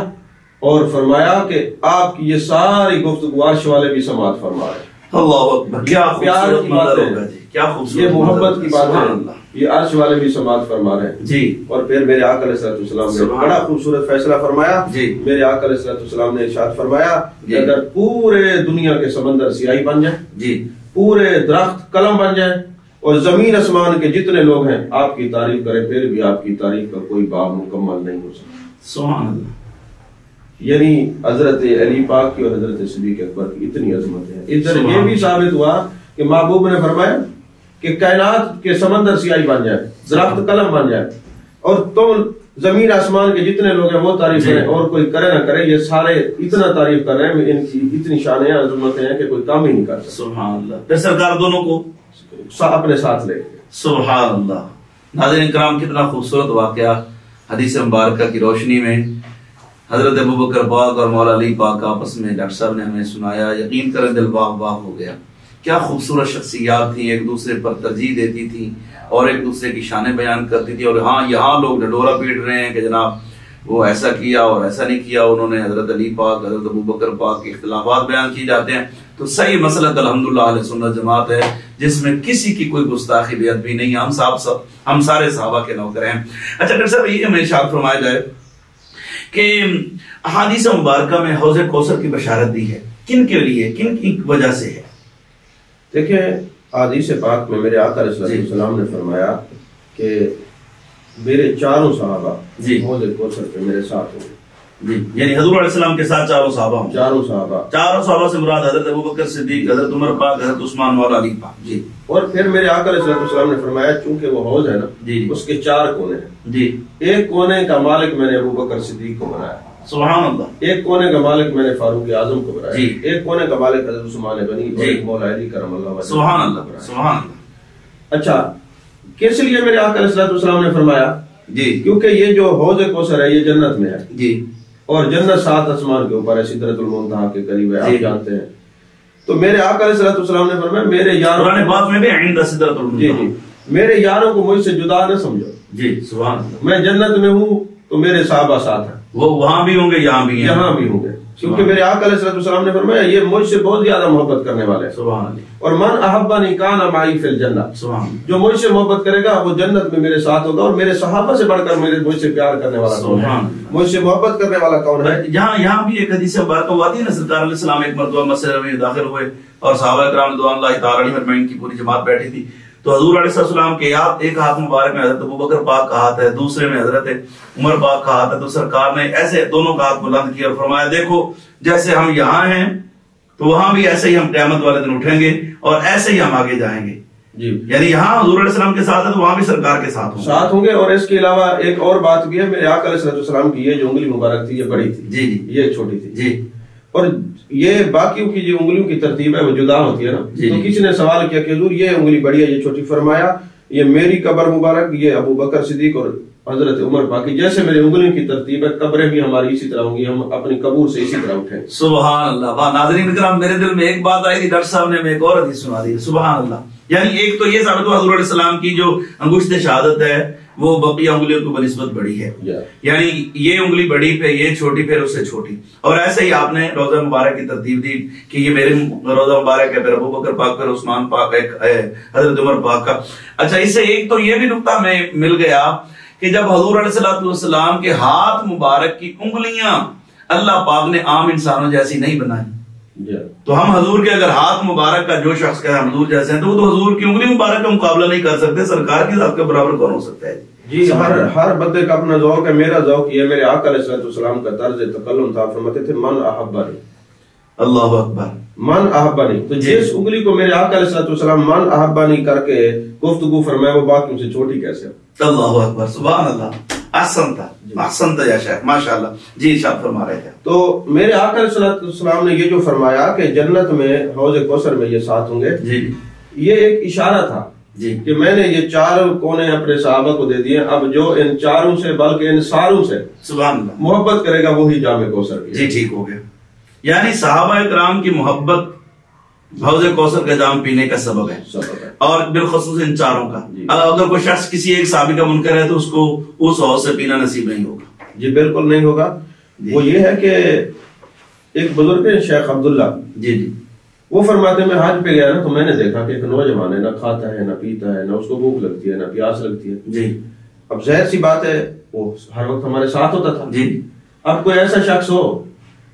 اور فرمایا کہ آپ کی یہ ساری گفتگو عرش والے بھی سماعت فرما رہے ہیں. اللہ اکبر. کیا پیار کی بات ہے، کیا خوبصورت، یہ محبت کی بات ہے، یہ عرش والے بھی سماعت فرما رہے ہیں جی. اور پھر میرے آقا علیہ السلام نے بڑا خوبصورت فیصلہ فرمایا جی. میرے آقا علیہ السلام نے ارشاد فرمایا کہ اگر پورے دنیا کے سمندر سیاہی بن جائیں جی، پورے درخت قلم بن جائیں اور زمین آسمان کے جتنے لوگ ہیں آپ کی تعریف کریں، پھر بھی آپ کی تعریف کا کوئی باب مکمل نہیں ہو سکتا. سبحان اللہ. یعنی حضرت علی پاک کی اور حضرت صدیق اکبر کی اتنی عظمت ہے. ادھر یہ بھی ثابت ہوا کہ محبوب نے فرمایا کہ کائنات کے سمندر سیاہی بن جائے، درخت قلم بن جائے اور تم زمین آسمان کے جتنے لوگ ہیں وہ تعریف کریں اور کوئی کرے نہ کرے، یہ سارے اتنا تعریف کر رہے ہیں، ان کی اتنی شانیں عظمتیں ہیں کہ کوئی کام ہی نہیں کر سکتا. سبحان اللہ. پھر سرکار دونوں کو اپنے ساتھ لے. سبحان اللہ. ناظرین کرام کتنا خوبصورت واقعہ حدیث مبارکہ کی روشنی میں حضرت ابوبکر پاک اور مولا علی پاک آپس میں ڈاکٹر صاحب نے ہمیں سنایا. یقین کریں دل باغ باغ ہو گیا. کیا خوبصورت شخصیات تھیں، ایک دوسرے پر ترجیح دیتی تھیں اور ایک دوسرے کی شانیں بیان کرتی تھی. اور ہاں یہاں لوگ ڈڈورا پیٹ رہے ہیں کہ جناب وہ ایسا کیا اور ایسا نہیں کیا، انہوں نے حضرت علی پاک حضرت ابوبکر پاک کے اختلافات بیان کیے جاتے ہیں. تو صحیح مسلک الحمدللہ اہل سنت جماعت ہے جس میں کسی کی کوئی گستاخی بے ادبی نہیں. ہم سارے صحابہ کے نوکر ہیں. اچھا ڈاکٹر صاحب یہ ہمیں ارشاد فرمایا جائے کہ احادیث مبارکہ میں حوض کوثر کی بشارت دی ہے، کن کے لیے، کن کی وجہ سے ہے؟ دیکھیں حدیث پاک میں میرے آقا علیہ السلام نے فرمایا کہ میرے چاروں صحابہ حوض کوثر پہ میرے ساتھ ہوں جی. یعنی حضور علیہ السلام کے ساتھ چاروں صحابہ ہوں. چاروں صحابہ سے مراد حضرت ابوبکر صدیق، حضرت عمر پاک، حضرت عثمان مولا علی پاک جی. اور پھر میرے آقا علیہ السلام نے فرمایا چونکہ وہ حوض ہے نا جی اس کے 4 کونے ہیں جی. ایک کونے کا مالک میں نے ابوبکر صدیق کو بنایا، سبحان اللہ. ایک کونے کا مالک میں نے فاروق اعظم کو بنایا جی. ایک کونے کا مالک حضرت عثمان غنی اور ایک مولا علی کرم اللہ وجہہ. سبحان اللہ سبحان اللہ. اچھا کس لیے میرے آقا علیہ السلام نے فرمایا؟ جی کیونکہ یہ جو حوض کوثر ہے یہ جنت میں ہے جی. اور جنت 7 آسمان کے اوپر ہے، سدرۃ المنتہا کے قریب ہے، آپ جانتے ہیں. تو میرے آقا علیہ السلام نے فرمایا میرے یاروں، قرآن پاک میں بھی عند سدرۃ المنتہا، جی میرے یاروں کو مجھ سے جدا نہ سمجھو. جی سبحان اللہ. میں جنت میں ہوں تو میرے صحابہ ساتھ ہیں، وہ وہاں بھی ہوں گے یہاں بھی ہیں، یہاں بھی ہوں گے، کیونکہ میرے آقا علیہ السلام نے فرمایا یہ مجھ سے بہت زیادہ محبت کرنے والے ہیں. سبحان اللہ. اور من احبنی کان معی فی الجنہ، سبحان اللہ. جو مجھ سے محبت کرے گا وہ جنت میں میرے ساتھ ہوگا. اور میرے صحابہ سے بڑھ کر مجھ سے پیار کرنے والا کون ہے؟ مجھ سے محبت کرنے والا کون ہے؟ یہاں بھی ایک حدیث مبارکہ ہوا تھی نا، سرکار علیہ السلام ایک مرتبہ مسجد میں داخل ہوئے اور صحابہ کرام رضوان اللہ تعالی علیہم اجمعین کی پوری جماعت بیٹھی تھی. تو حضور علیہ السلام کے ایک ہاتھ مبارک میں حضرت ابوبکر پاک کا ہاتھ ہے، دوسرے میں حضرت عمر پاک کا ہاتھ ہے. تو سرکار نے ایسے دونوں کا ہاتھ بلند کیا اور فرمایا دیکھو جیسے ہم یہاں ہیں تو وہاں بھی ایسے ہی ہم قیامت والے دن اٹھیں گے اور ایسے ہی ہم آگے جائیں گے. جی یعنی یہاں حضور علیہ السلام کے ساتھ ہے تو وہاں بھی سرکار کے ساتھ ہوں گے. اور اس کے علاوہ ایک اور بات بھی ہے، میرے آقا علیہ السلام کی یہ جو انگلی مبارک تھی یہ بڑی تھی جی جی، یہ چھوٹی تھی جی. اور یہ باقیوں کی جو انگلیوں کی ترتیب ہے وہ جدا ہوتی ہے نا. تو کسی نے سوال کیا کہ حضور یہ انگلی بڑی ہے یہ چھوٹی، فرمایا یہ میری قبر مبارک، یہ ابوبکر صدیق اور حضرت عمر پاک کی جیسے میرے انگلیوں کی ترتیب ہے قبریں بھی ہماری اسی طرح ہوں گی، ہم اپنی قبور سے اسی طرح اٹھیں. سبحان اللہ. ناظرین کرام میرے دل میں ایک بات آئی تھی، ڈاکٹر صاحب نے ہمیں ایک اور حدیث سنا دی. سبحان اللہ. یعنی ایک تو یہ ثابت ہوا حضور علیہ السلام کی جو انگشت شہادت ہے وہ بقیہ انگلیوں کو بنسبت بڑی ہے، یعنی یہ انگلی بڑی پہ یہ چھوٹی پھر اس سے چھوٹی. اور ایسے ہی آپ نے روضہ مبارک کی ترتیب دی کہ یہ میرے روضہ مبارک ہے، پھر ابو بکر پاک، پھر عثمان پاک، ایک حضرت عمر پاک کا. اچھا، اس سے ایک تو یہ بھی نقطہ میں مل گیا کہ جب حضور علیہ السلام کے ہاتھ مبارک کی انگلیاں اللہ پاک نے عام انسانوں جیسی نہیں بنائی، تو ہم حضور کے اگر ہاتھ مبارک کا جو شخص کہتا ہے حضور جیسے ہیں تو وہ تو حضور کی انگلی مبارک کا مقابلہ نہیں کر سکتے. سرکار کی ذات کے برابر کون ہو سکتا ہے؟ جی، ہر بندے کا اپنا ذوق ہے. میرا ذوق یہ میرے آقا علیہ السلام کا طرز تکلم تھا. فرماتے تھے من احبنی. اللہ اکبر. من احبنی. تو جس انگلی کو میرے آقا علیہ السلام من احبنی کر کے گفتگو فرمائے وہ باقیوں سے چھوٹی کیسے؟ اللہ اکبر، سبحان اللہ. احسنت یا شیخ، ماشاءاللہ. جی، ارشاد فرما رہے تھے. تو میرے آقا علیہ السلام نے یہ جو فرمایا کہ جنت میں حوض کوثر میں یہ ساتھ ہوں گے، جی، یہ ایک اشارہ تھا جی کہ میں نے یہ 4 کونے اپنے صحابہ کو دے دیے. اب جو ان 4 سے بلکہ ان ساروں سے سبحان اللہ محبت کرے گا وہی جام کوثر کی. جی، ٹھیک ہو گیا. یعنی صحابہ کرام کی محبت حوض کوثر کا جام پینے کا سبب ہے، اور بالخصوص ان 4 کا. اگر کوئی شخص کسی ایک صحابی کا منکر ہے تو اس کو اس حوض سے پینا نصیب نہیں ہوگا. جی بالکل نہیں ہوگا. وہ یہ ہے کہ ایک بزرگ ہے شیخ عبداللہ، جی جی، وہ فرماتے میں حج پہ گیا نا تو میں نے دیکھا کہ ایک نوجوان ہے، نہ کھاتا ہے نہ پیتا ہے، نہ اس کو بھوک لگتی ہے نہ پیاس لگتی ہے. جی. اب ظاہر سی بات ہے وہ ہر وقت ہمارے ساتھ ہوتا تھا. جی. اب کوئی ایسا شخص ہو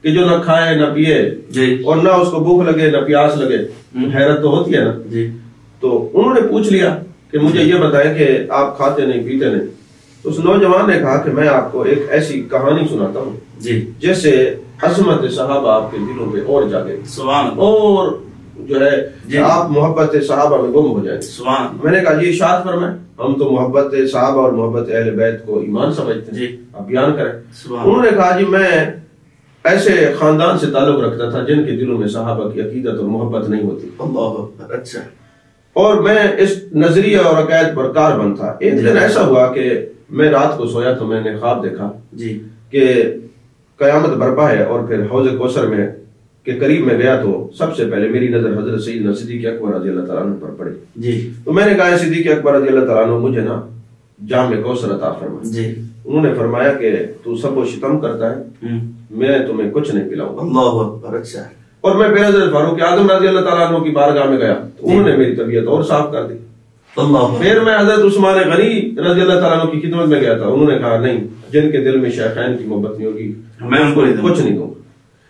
کہ جو نہ کھائے نہ پیے، جی، اور نہ اس کو بھوک لگے نہ پیاس لگے، حیرت تو ہوتی ہے نا. جی. تو انہوں نے پوچھ لیا کہ مجھے یہ بتائیں کہ آپ کھاتے نہیں پیتے نہیں. تو اس نوجوان نے کہا کہ میں آپ کو ایک ایسی کہانی سناتا ہوں جی جس سے عظمت صحابہ آپ کے دلوں پہ اور جاگے، اور جو ہے جی آپ محبت صحابہ میں گم ہو جائیں. میں نے کہا جی ارشاد فرمائیں. ہم تو محبت صحابہ اور محبت اہل بیت کو ایمان سمجھتے ہیں، آپ بیان کریں. انہوں نے کہا جی میں ایسے خاندان سے تعلق رکھتا تھا جن کے دلوں میں صحابہ کی عقیدت اور محبت نہیں ہوتی. اللہ اکبر. اچھا. اور میں اس نظریہ اور عقائد پر کاربند تھا. ایک دن ایسا ہوا کہ میں رات کو سویا تو میں نے خواب دیکھا جی کہ قیامت برپا ہے اور پھر حوض کوثر میں کے قریب میں گیا تو سب سے پہلے میری نظر حضرت سیدنا صدیق اکبر رضی اللہ تعالیٰ عنہ پر پڑی. جی. تو میں نے کہا صدیق اکبر رضی اللہ تعالیٰ عنہ مجھے نا جام کوثر عطا فرما. جی. انہوں نے فرمایا کہ تو سب کو شتم کرتا ہے، میں تمہیں کچھ نہیں پلاؤں گا. اللہ اکبر. اچھا. اور میں پھر حضرت فاروق اعظم رضی اللہ تعالیٰ عنہ کی بارگاہ میں گیا تو انہوں نے میری طبیعت اور صاف کر دی. پھر میں حضرت عثمان غنی رضی اللہ تعالیٰ عنہ کی خدمت میں گیا تھا. انہوں نے کہا نہیں، جن کے دل میں شیخین کی محبت نہیں ہوگی میں ان کو کچھ نہیں دوں گا.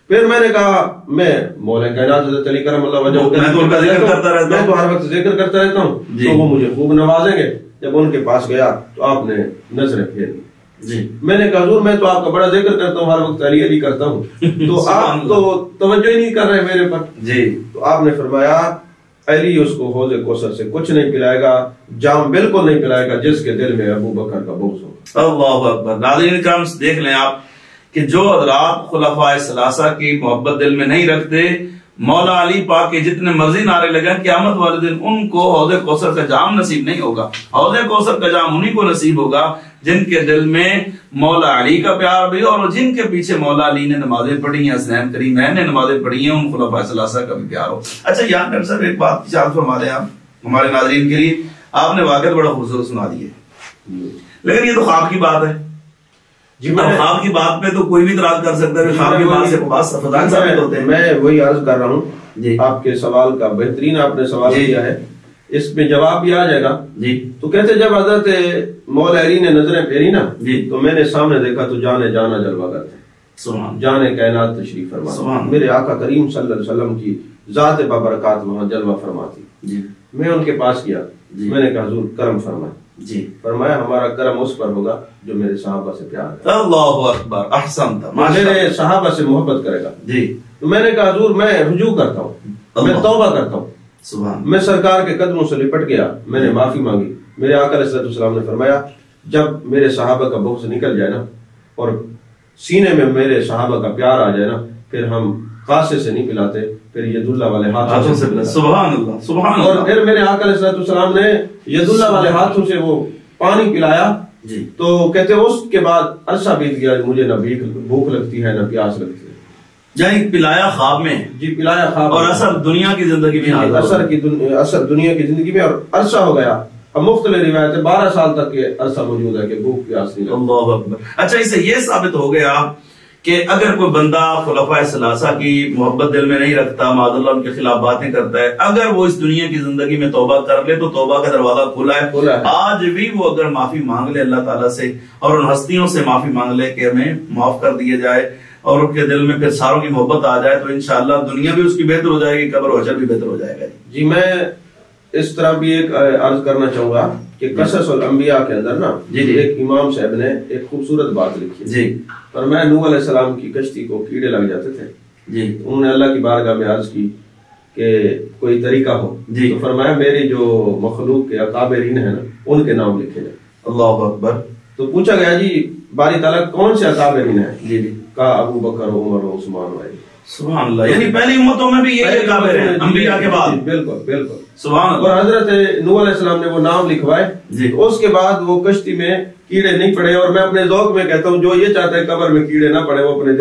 پھر میں نے کہا میں مولا کائنات حضرت علی کرم اللہ وجہہ میں تو ہر وقت ذکر کرتا رہتا ہوں تو وہ مجھے خوب نوازیں گے. جب ان کے پاس گیا تو آپ نے نظریں پھیر لی. جی. میں نے کہا حضور میں تو آپ کا بڑا ذکر کرتا ہوں، ہر وقت علی علی کرتا ہوں، تو آپ تو توجہ ہی نہیں کر رہے میرے پر. جی. تو آپ نے فرمایا علی اس کو حوض کوثر سے کچھ نہیں پلائے گا، جام بالکل نہیں پلائے گا جس کے دل میں ابو بکر کا بغض ہو. اللہ اکبر. ناظرین کرام دیکھ لیں آپ کہ جو حضرات خلفاء ثلاثہ کی محبت دل میں نہیں رکھتے، مولا علی پاک کے جتنے مرضی نعرے لگے قیامت والے دن ان کو حوض کوثر کا جام نصیب نہیں ہوگا. حوض کوثر کا جام انہی کو نصیب ہوگا جن کے دل میں مولا علی کا پیار بھی اور جن کے پیچھے مولا علی نے نمازیں پڑھی ہیں، حسنین کریمین نے نمازیں پڑھی ہیں، ان خلفاء ثلاثہ کا بھی پیار ہو. اچھا یہاں ڈاکٹر صاحب ایک بات اشارت فرما دیں آپ ہمارے ناظرین کے لیے. آپ نے واقعہ بڑا خوبصورت سنا دی ہے، لیکن یہ تو خواب کی بات ہے. جی خواب کی بات پہ تو کوئی بھی اعتراض کر سکتا ہے، خواب کی بات سے بات فضائل ثابت ہوتے ہیں. میں وہی عرض کر رہا ہوں جی آپ کے سوال کا بہترین آپ نے سوال کیا ہے، اس میں جواب بھی آ جائے گا. جی. تو کہتے جب حضرت مولا علی نے نظریں پھیری نا جی تو میں نے سامنے دیکھا تو جانے جانا جلوہ گر تھے، جانے کائنات تشریف فرما. میرے آقا کریم صلی اللہ علیہ وسلم کی ذات بابرکات وہاں جلوہ فرماتی. جی. میں ان کے پاس گیا. میں نے کہا حضور کرم فرمائے. جی. فرمایا ہمارا کرم اس پر ہوگا جو میرے صحابہ سے پیار ہے. اللہ اکبر. احسنت. میرے صحابہ سے محبت کرے گا. جی. تو میں نے کہا حضور میں رجوع کرتا ہوں، میں توبہ کرتا ہوں. میں سرکار کے قدموں سے لپٹ گیا، میں نے معافی مانگی. میرے آقا علیہ السلام نے فرمایا جب میرے صحابہ کا بغض نکل جائے نا اور سینے میں میرے صحابہ کا پیار آ جائے نا پھر ہم خاصے سے نہیں پلاتے، پھر ید اللہ والے ہاتھوں سے پلاتے. سبحان اللہ سبحان اللہ. اور پھر میرے آقا علیہ السلام نے ید اللہ والے ہاتھوں سے وہ پانی پلایا. جی. تو کہتے اس کے بعد عرصہ بیت گیا، مجھے نہ بھوک لگتی ہے نہ پیاس لگتی ہے. یعنی پلایا خواب میں جی پلایا خواب اور اثر دنیا کی زندگی میں اثر دنیا کی زندگی میں، اور عرصہ ہو گیا. اب مختلف روایتیں 12 سال تک کے عرصہ موجود ہے کہ بھوک پیاس نہیں لگتی. اللہ اکبر. اچھا اس سے یہ ثابت ہو گیا کہ اگر کوئی بندہ خلفائے ثلاثہ کی محبت دل میں نہیں رکھتا، معاذ اللہ ان کے خلاف باتیں کرتا ہے، اگر وہ اس دنیا کی زندگی میں توبہ کر لے تو توبہ کا دروازہ کھلا ہے. آج بھی وہ اگر معافی مانگ لے اللہ تعالیٰ سے اور ان ہستیوں سے معافی مانگ لے کہ ہمیں معاف کر دیا جائے اور ان کے دل میں پھر ساروں کی محبت آ جائے، تو انشاءاللہ دنیا بھی اس کی بہتر ہو جائے گی، قبر و حشر بھی بہتر ہو جائے گا. جی میں اس طرح بھی ایک عرض کرنا چاہوں گا کہ قصص الانبیاء کے اندر نا ایک امام صاحب نے ایک خوبصورت بات لکھی جی. فرمایا نوح علیہ السلام کی کشتی کو کیڑے لگ جاتے تھے جی. انہوں نے اللہ کی بارگاہ میں عرض کی کہ کوئی طریقہ ہو جی. تو فرمایا میری جو مخلوق کے اکابرین ہیں نا ان کے نام لکھے جائیں. اللہ اکبر. تو پوچھا گیا جی باری تعالیٰ کون سے اکابرین ہیں جی جی. کہا ابو بکر عمر و عثمان و علی. سبحان اللہ. یعنی پہلی امتوں میں بھی یہ اکابر ہیں انبیاء کے بعد. بالکل بالکل سبحان اللہ. اور حضرت نوح علیہ السلام نے وہ نام لکھوائے جی. اس کے بعد وہ کشتی میں کیڑے نہیں پڑے. اور میں اپنے ذوق میں کہتا ہوں جو یہ چاہتا ہے قبر میں کیڑے نہ پڑے وہ اپنے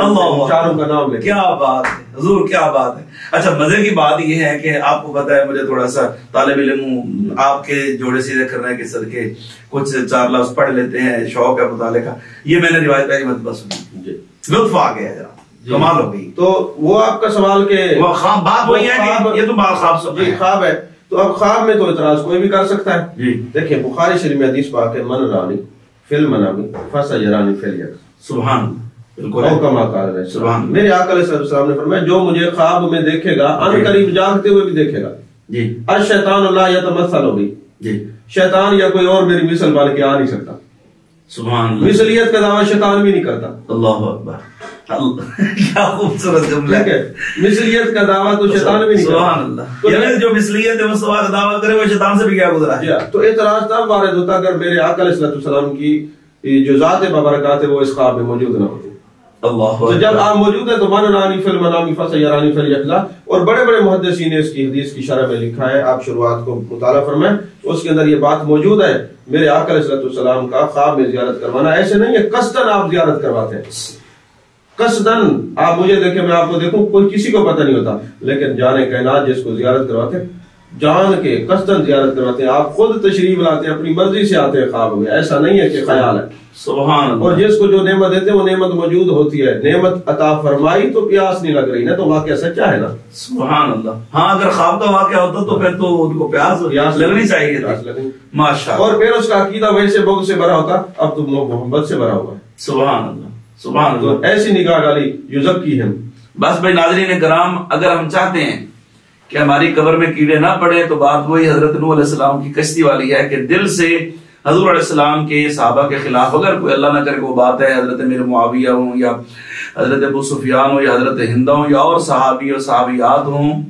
چاروں کا نام لکھے. کیا بات ہے حضور، کیا بات ہے. اچھا مزے کی بات یہ ہے کہ آپ کو پتا ہے مجھے تھوڑا سا طالب علم ہوں، آپ کے جوڑے سیدھے کرنے کے صدقے کچھ 4 لفظ پڑھ لیتے ہیں، شوق ہے مطالعے کا. یہ میں نے روایت پہلی مرتبہ سنی جی. لطف آ گیا ذرا کمال ہو گئی. تو وہ آپ کا سوال کہ بات وہی ہے کہ یہ تو بات خواب جی خواب ہے. تو اب خواب میں تو اعتراض کوئی بھی کر سکتا ہے جی. دیکھیں بخاری شریف میں حدیث پاک ہے من رانی فی المنام فسیرانی فی الیقظہ. سبحان بالکل. او کما قال ہے سبحان. میرے آقا علیہ السلام نے فرمایا جو مجھے خواب میں دیکھے گا ان قریب جاگتے ہوئے بھی دیکھے گا جی. الشیطان لا یتمثل بی جی. شیطان یا کوئی اور میری مثل بن کے آ نہیں سکتا. سبحان اللہ. مثلیت کا دعویٰ شیطان بھی نہیں کرتا. اللہ اکبر. کیا خوبصورت جملہ ہے. مثلیت کا دعویٰ تو شیطان بھی نہیں کرتا. سبحان اللہ. یعنی جو مثلیت ہے مستویٰ کا دعویٰ کرے وہ شیطان سے بھی کیا گزرا ہے. تو اعتراض تب وارد ہوتا اگر میرے آقا علیہ السلام کی جو ذات بابرکات ہے وہ اس خواب میں موجود نہ ہوتی. اللہ. تو جب آپ موجود ہیں تو من رانی فی المنام فسیرانی فی الیقظہ. اور بڑے بڑے محدثین نے اس کی حدیث کی شرح میں لکھا ہے، آپ شروعات کو مطالعہ فرمائیں اس کے اندر یہ بات موجود ہے. میرے آقا علیہ السلام کا خواب میں زیارت کروانا ایسے نہیں ہے قصدن آپ زیارت کرواتے ہیں. قصدن آپ مجھے دیکھیں میں آپ کو دیکھوں کوئی کسی کو پتہ نہیں ہوتا، لیکن جانے کائنات جس کو زیارت کرواتے ہیں جان کے قصدن زیارت کرواتے ہیں. آپ خود تشریف لاتے ہیں، اپنی مرضی سے آتے ہیں خواب میں، ایسا نہیں ہے کہ خیال ہے. سبحان اللہ. اور جس کو جو نعمت دیتے ہیں وہ نعمت موجود ہوتی ہے. نعمت عطا فرمائی تو پیاس نہیں لگ رہی نا، تو واقعہ سچا ہے نا. سبحان اللہ. ہاں اگر خواب کا واقعہ ہوتا تو پھر تو ان کو پیاس لگنی چاہیے ماشاءاللہ. اور پھر اس کا عقیدہ ویسے بغض سے بھرا ہوتا، اب تو محبت سے بھرا ہوا ہے. سبحان اللہ. سبحان اللہ. ایسی نگاہ ڈالی یزکی ہم. بس بھائی ناظرین کرام، اگر ہم چاہتے ہیں کہ ہماری قبر میں کیڑے نہ پڑے تو بات وہی حضرت نوح علیہ السلام کی کشتی والی ہے کہ دل سے حضور علیہ السلام کے صحابہ کے خلاف اگر کوئی اللہ نہ کرے وہ بات ہے، حضرت میرے معاویہ ہوں یا حضرت ابو سفیان ہوں یا حضرت ہندہ ہوں یا اور صحابی اور صحابیات ہوں،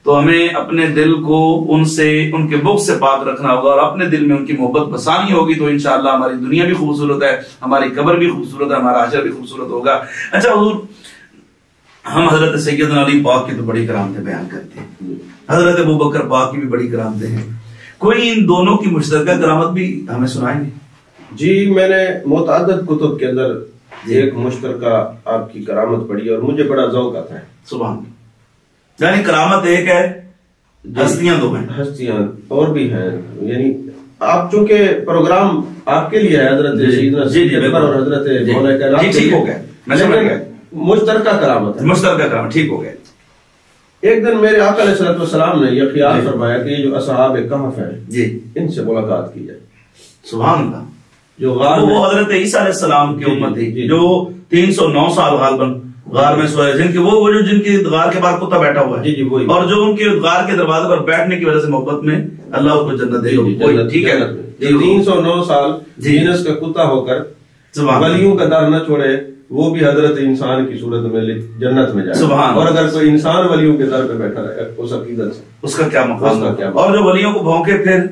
تو ہمیں اپنے دل کو ان سے ان کے بغض سے پاک رکھنا ہوگا اور اپنے دل میں ان کی محبت بسانی ہوگی تو انشاءاللہ ہماری دنیا بھی خوبصورت ہے، ہماری قبر بھی خوبصورت ہے، ہمارا حشر بھی خوبصورت ہوگا. اچھا حضور ہم حضرت سیدنا علی پاک کی تو بڑی کرامتیں بیان کرتے ہیں، حضرت ابو بکر پاک کی بھی بڑی کرامتیں ہیں، کوئی ان دونوں کی مشترکہ کرامت بھی ہمیں سنائیں گے؟ جی میں نے متعدد کتب کے اندر ایک مشترکہ آپ کی کرامت پڑھی اور مجھے بڑا ذوق آتا ہے. سبحان. یعنی کرامت ایک ہے، ہستیاں دو ہیں. ہستیاں اور بھی ہیں. یعنی آپ چونکہ پروگرام آپ کے لیے ہے حضرت سیدنا اور حضرت مولا کائنات، ٹھیک ہو گیا میں سمجھ گیا. مشترکہ کرامت ہے. مشترکہ کرامت ٹھیک ہو گیا. ایک دن میرے آقا علیہ السلام نے یہ خیال فرمایا کہ یہ جو اصحاب کہف ہیں جی ان سے ملاقات کی جائے. سبحان اللہ. جو غار وہ حضرت عیسیٰ علیہ السلام کی امت تھی جو 309 سال غالباً غار میں سوئے، جن کی وہ جو جن کی غار کے باہر کتا بیٹھا ہوا ہے جی وہی، اور جو ان کے غار کے دروازے پر بیٹھنے کی وجہ سے محبت میں اللہ اس کو جنت دے گا. ٹھیک ہے 309 سال جنس کا کتا ہو کر ولیوں کا در نہ چھوڑے، وہ بھی حضرت انسان کی صورت میں جنت میں جائے. اور اگر کوئی انسان ولیوں کے در پہ بیٹھا رہے اس عقیدت سے اس کا کیا مقام ہے، اور جو ولیوں کو بھونکے پھر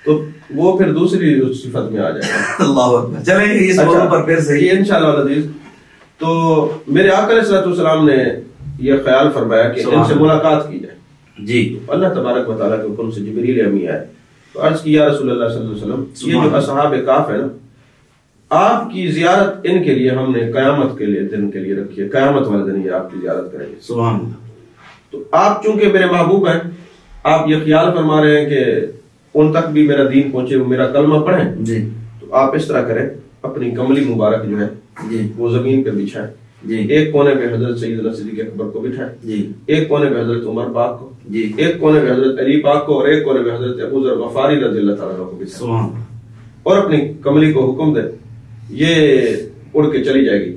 تو وہ پھر دوسری صفت میں آ جائے گا. اللہ اکبر. چلیں اس موضوع پر پھر سے انشاءاللہ العزیز. تو میرے آقا علیہ السلام نے یہ خیال فرمایا کہ ان سے ملاقات کی جائے جی. اللہ تبارک و تعالیٰ کے حکم سے جبریل امی آئے تو عرض کی یا رسول اللہ صلی اللہ علیہ وسلم یہ جو اصحاب کہف ہے نا آپ کی زیارت ان کے لیے ہم نے قیامت کے لیے دن کے لیے رکھی ہے، قیامت والے دن یہ آپ کی زیارت کریں گے. سبحان اللہ. تو آپ چونکہ میرے محبوب ہیں، آپ یہ خیال فرما رہے ہیں کہ ان تک بھی میرا دین پہنچے، وہ میرا کلمہ پڑھیں. جی. تو آپ اس طرح کریں، اپنی کملی مبارک جو ہے جی وہ زمین پہ بچھائیں. جی. ایک کونے پہ حضرت سیدنا صدیق اکبر کو بٹھائیں. جی. ایک کونے پہ حضرت عمر پاک کو. جی. ایک کونے پہ حضرت علی پاک کو، اور ایک کونے پہ حضرت ابو ذر غفاری رضی اللہ تعالیٰ عنہ کو بٹھائیں. سبحان. اور اپنی کملی کو حکم دے یہ اڑ کے چلی جائے گی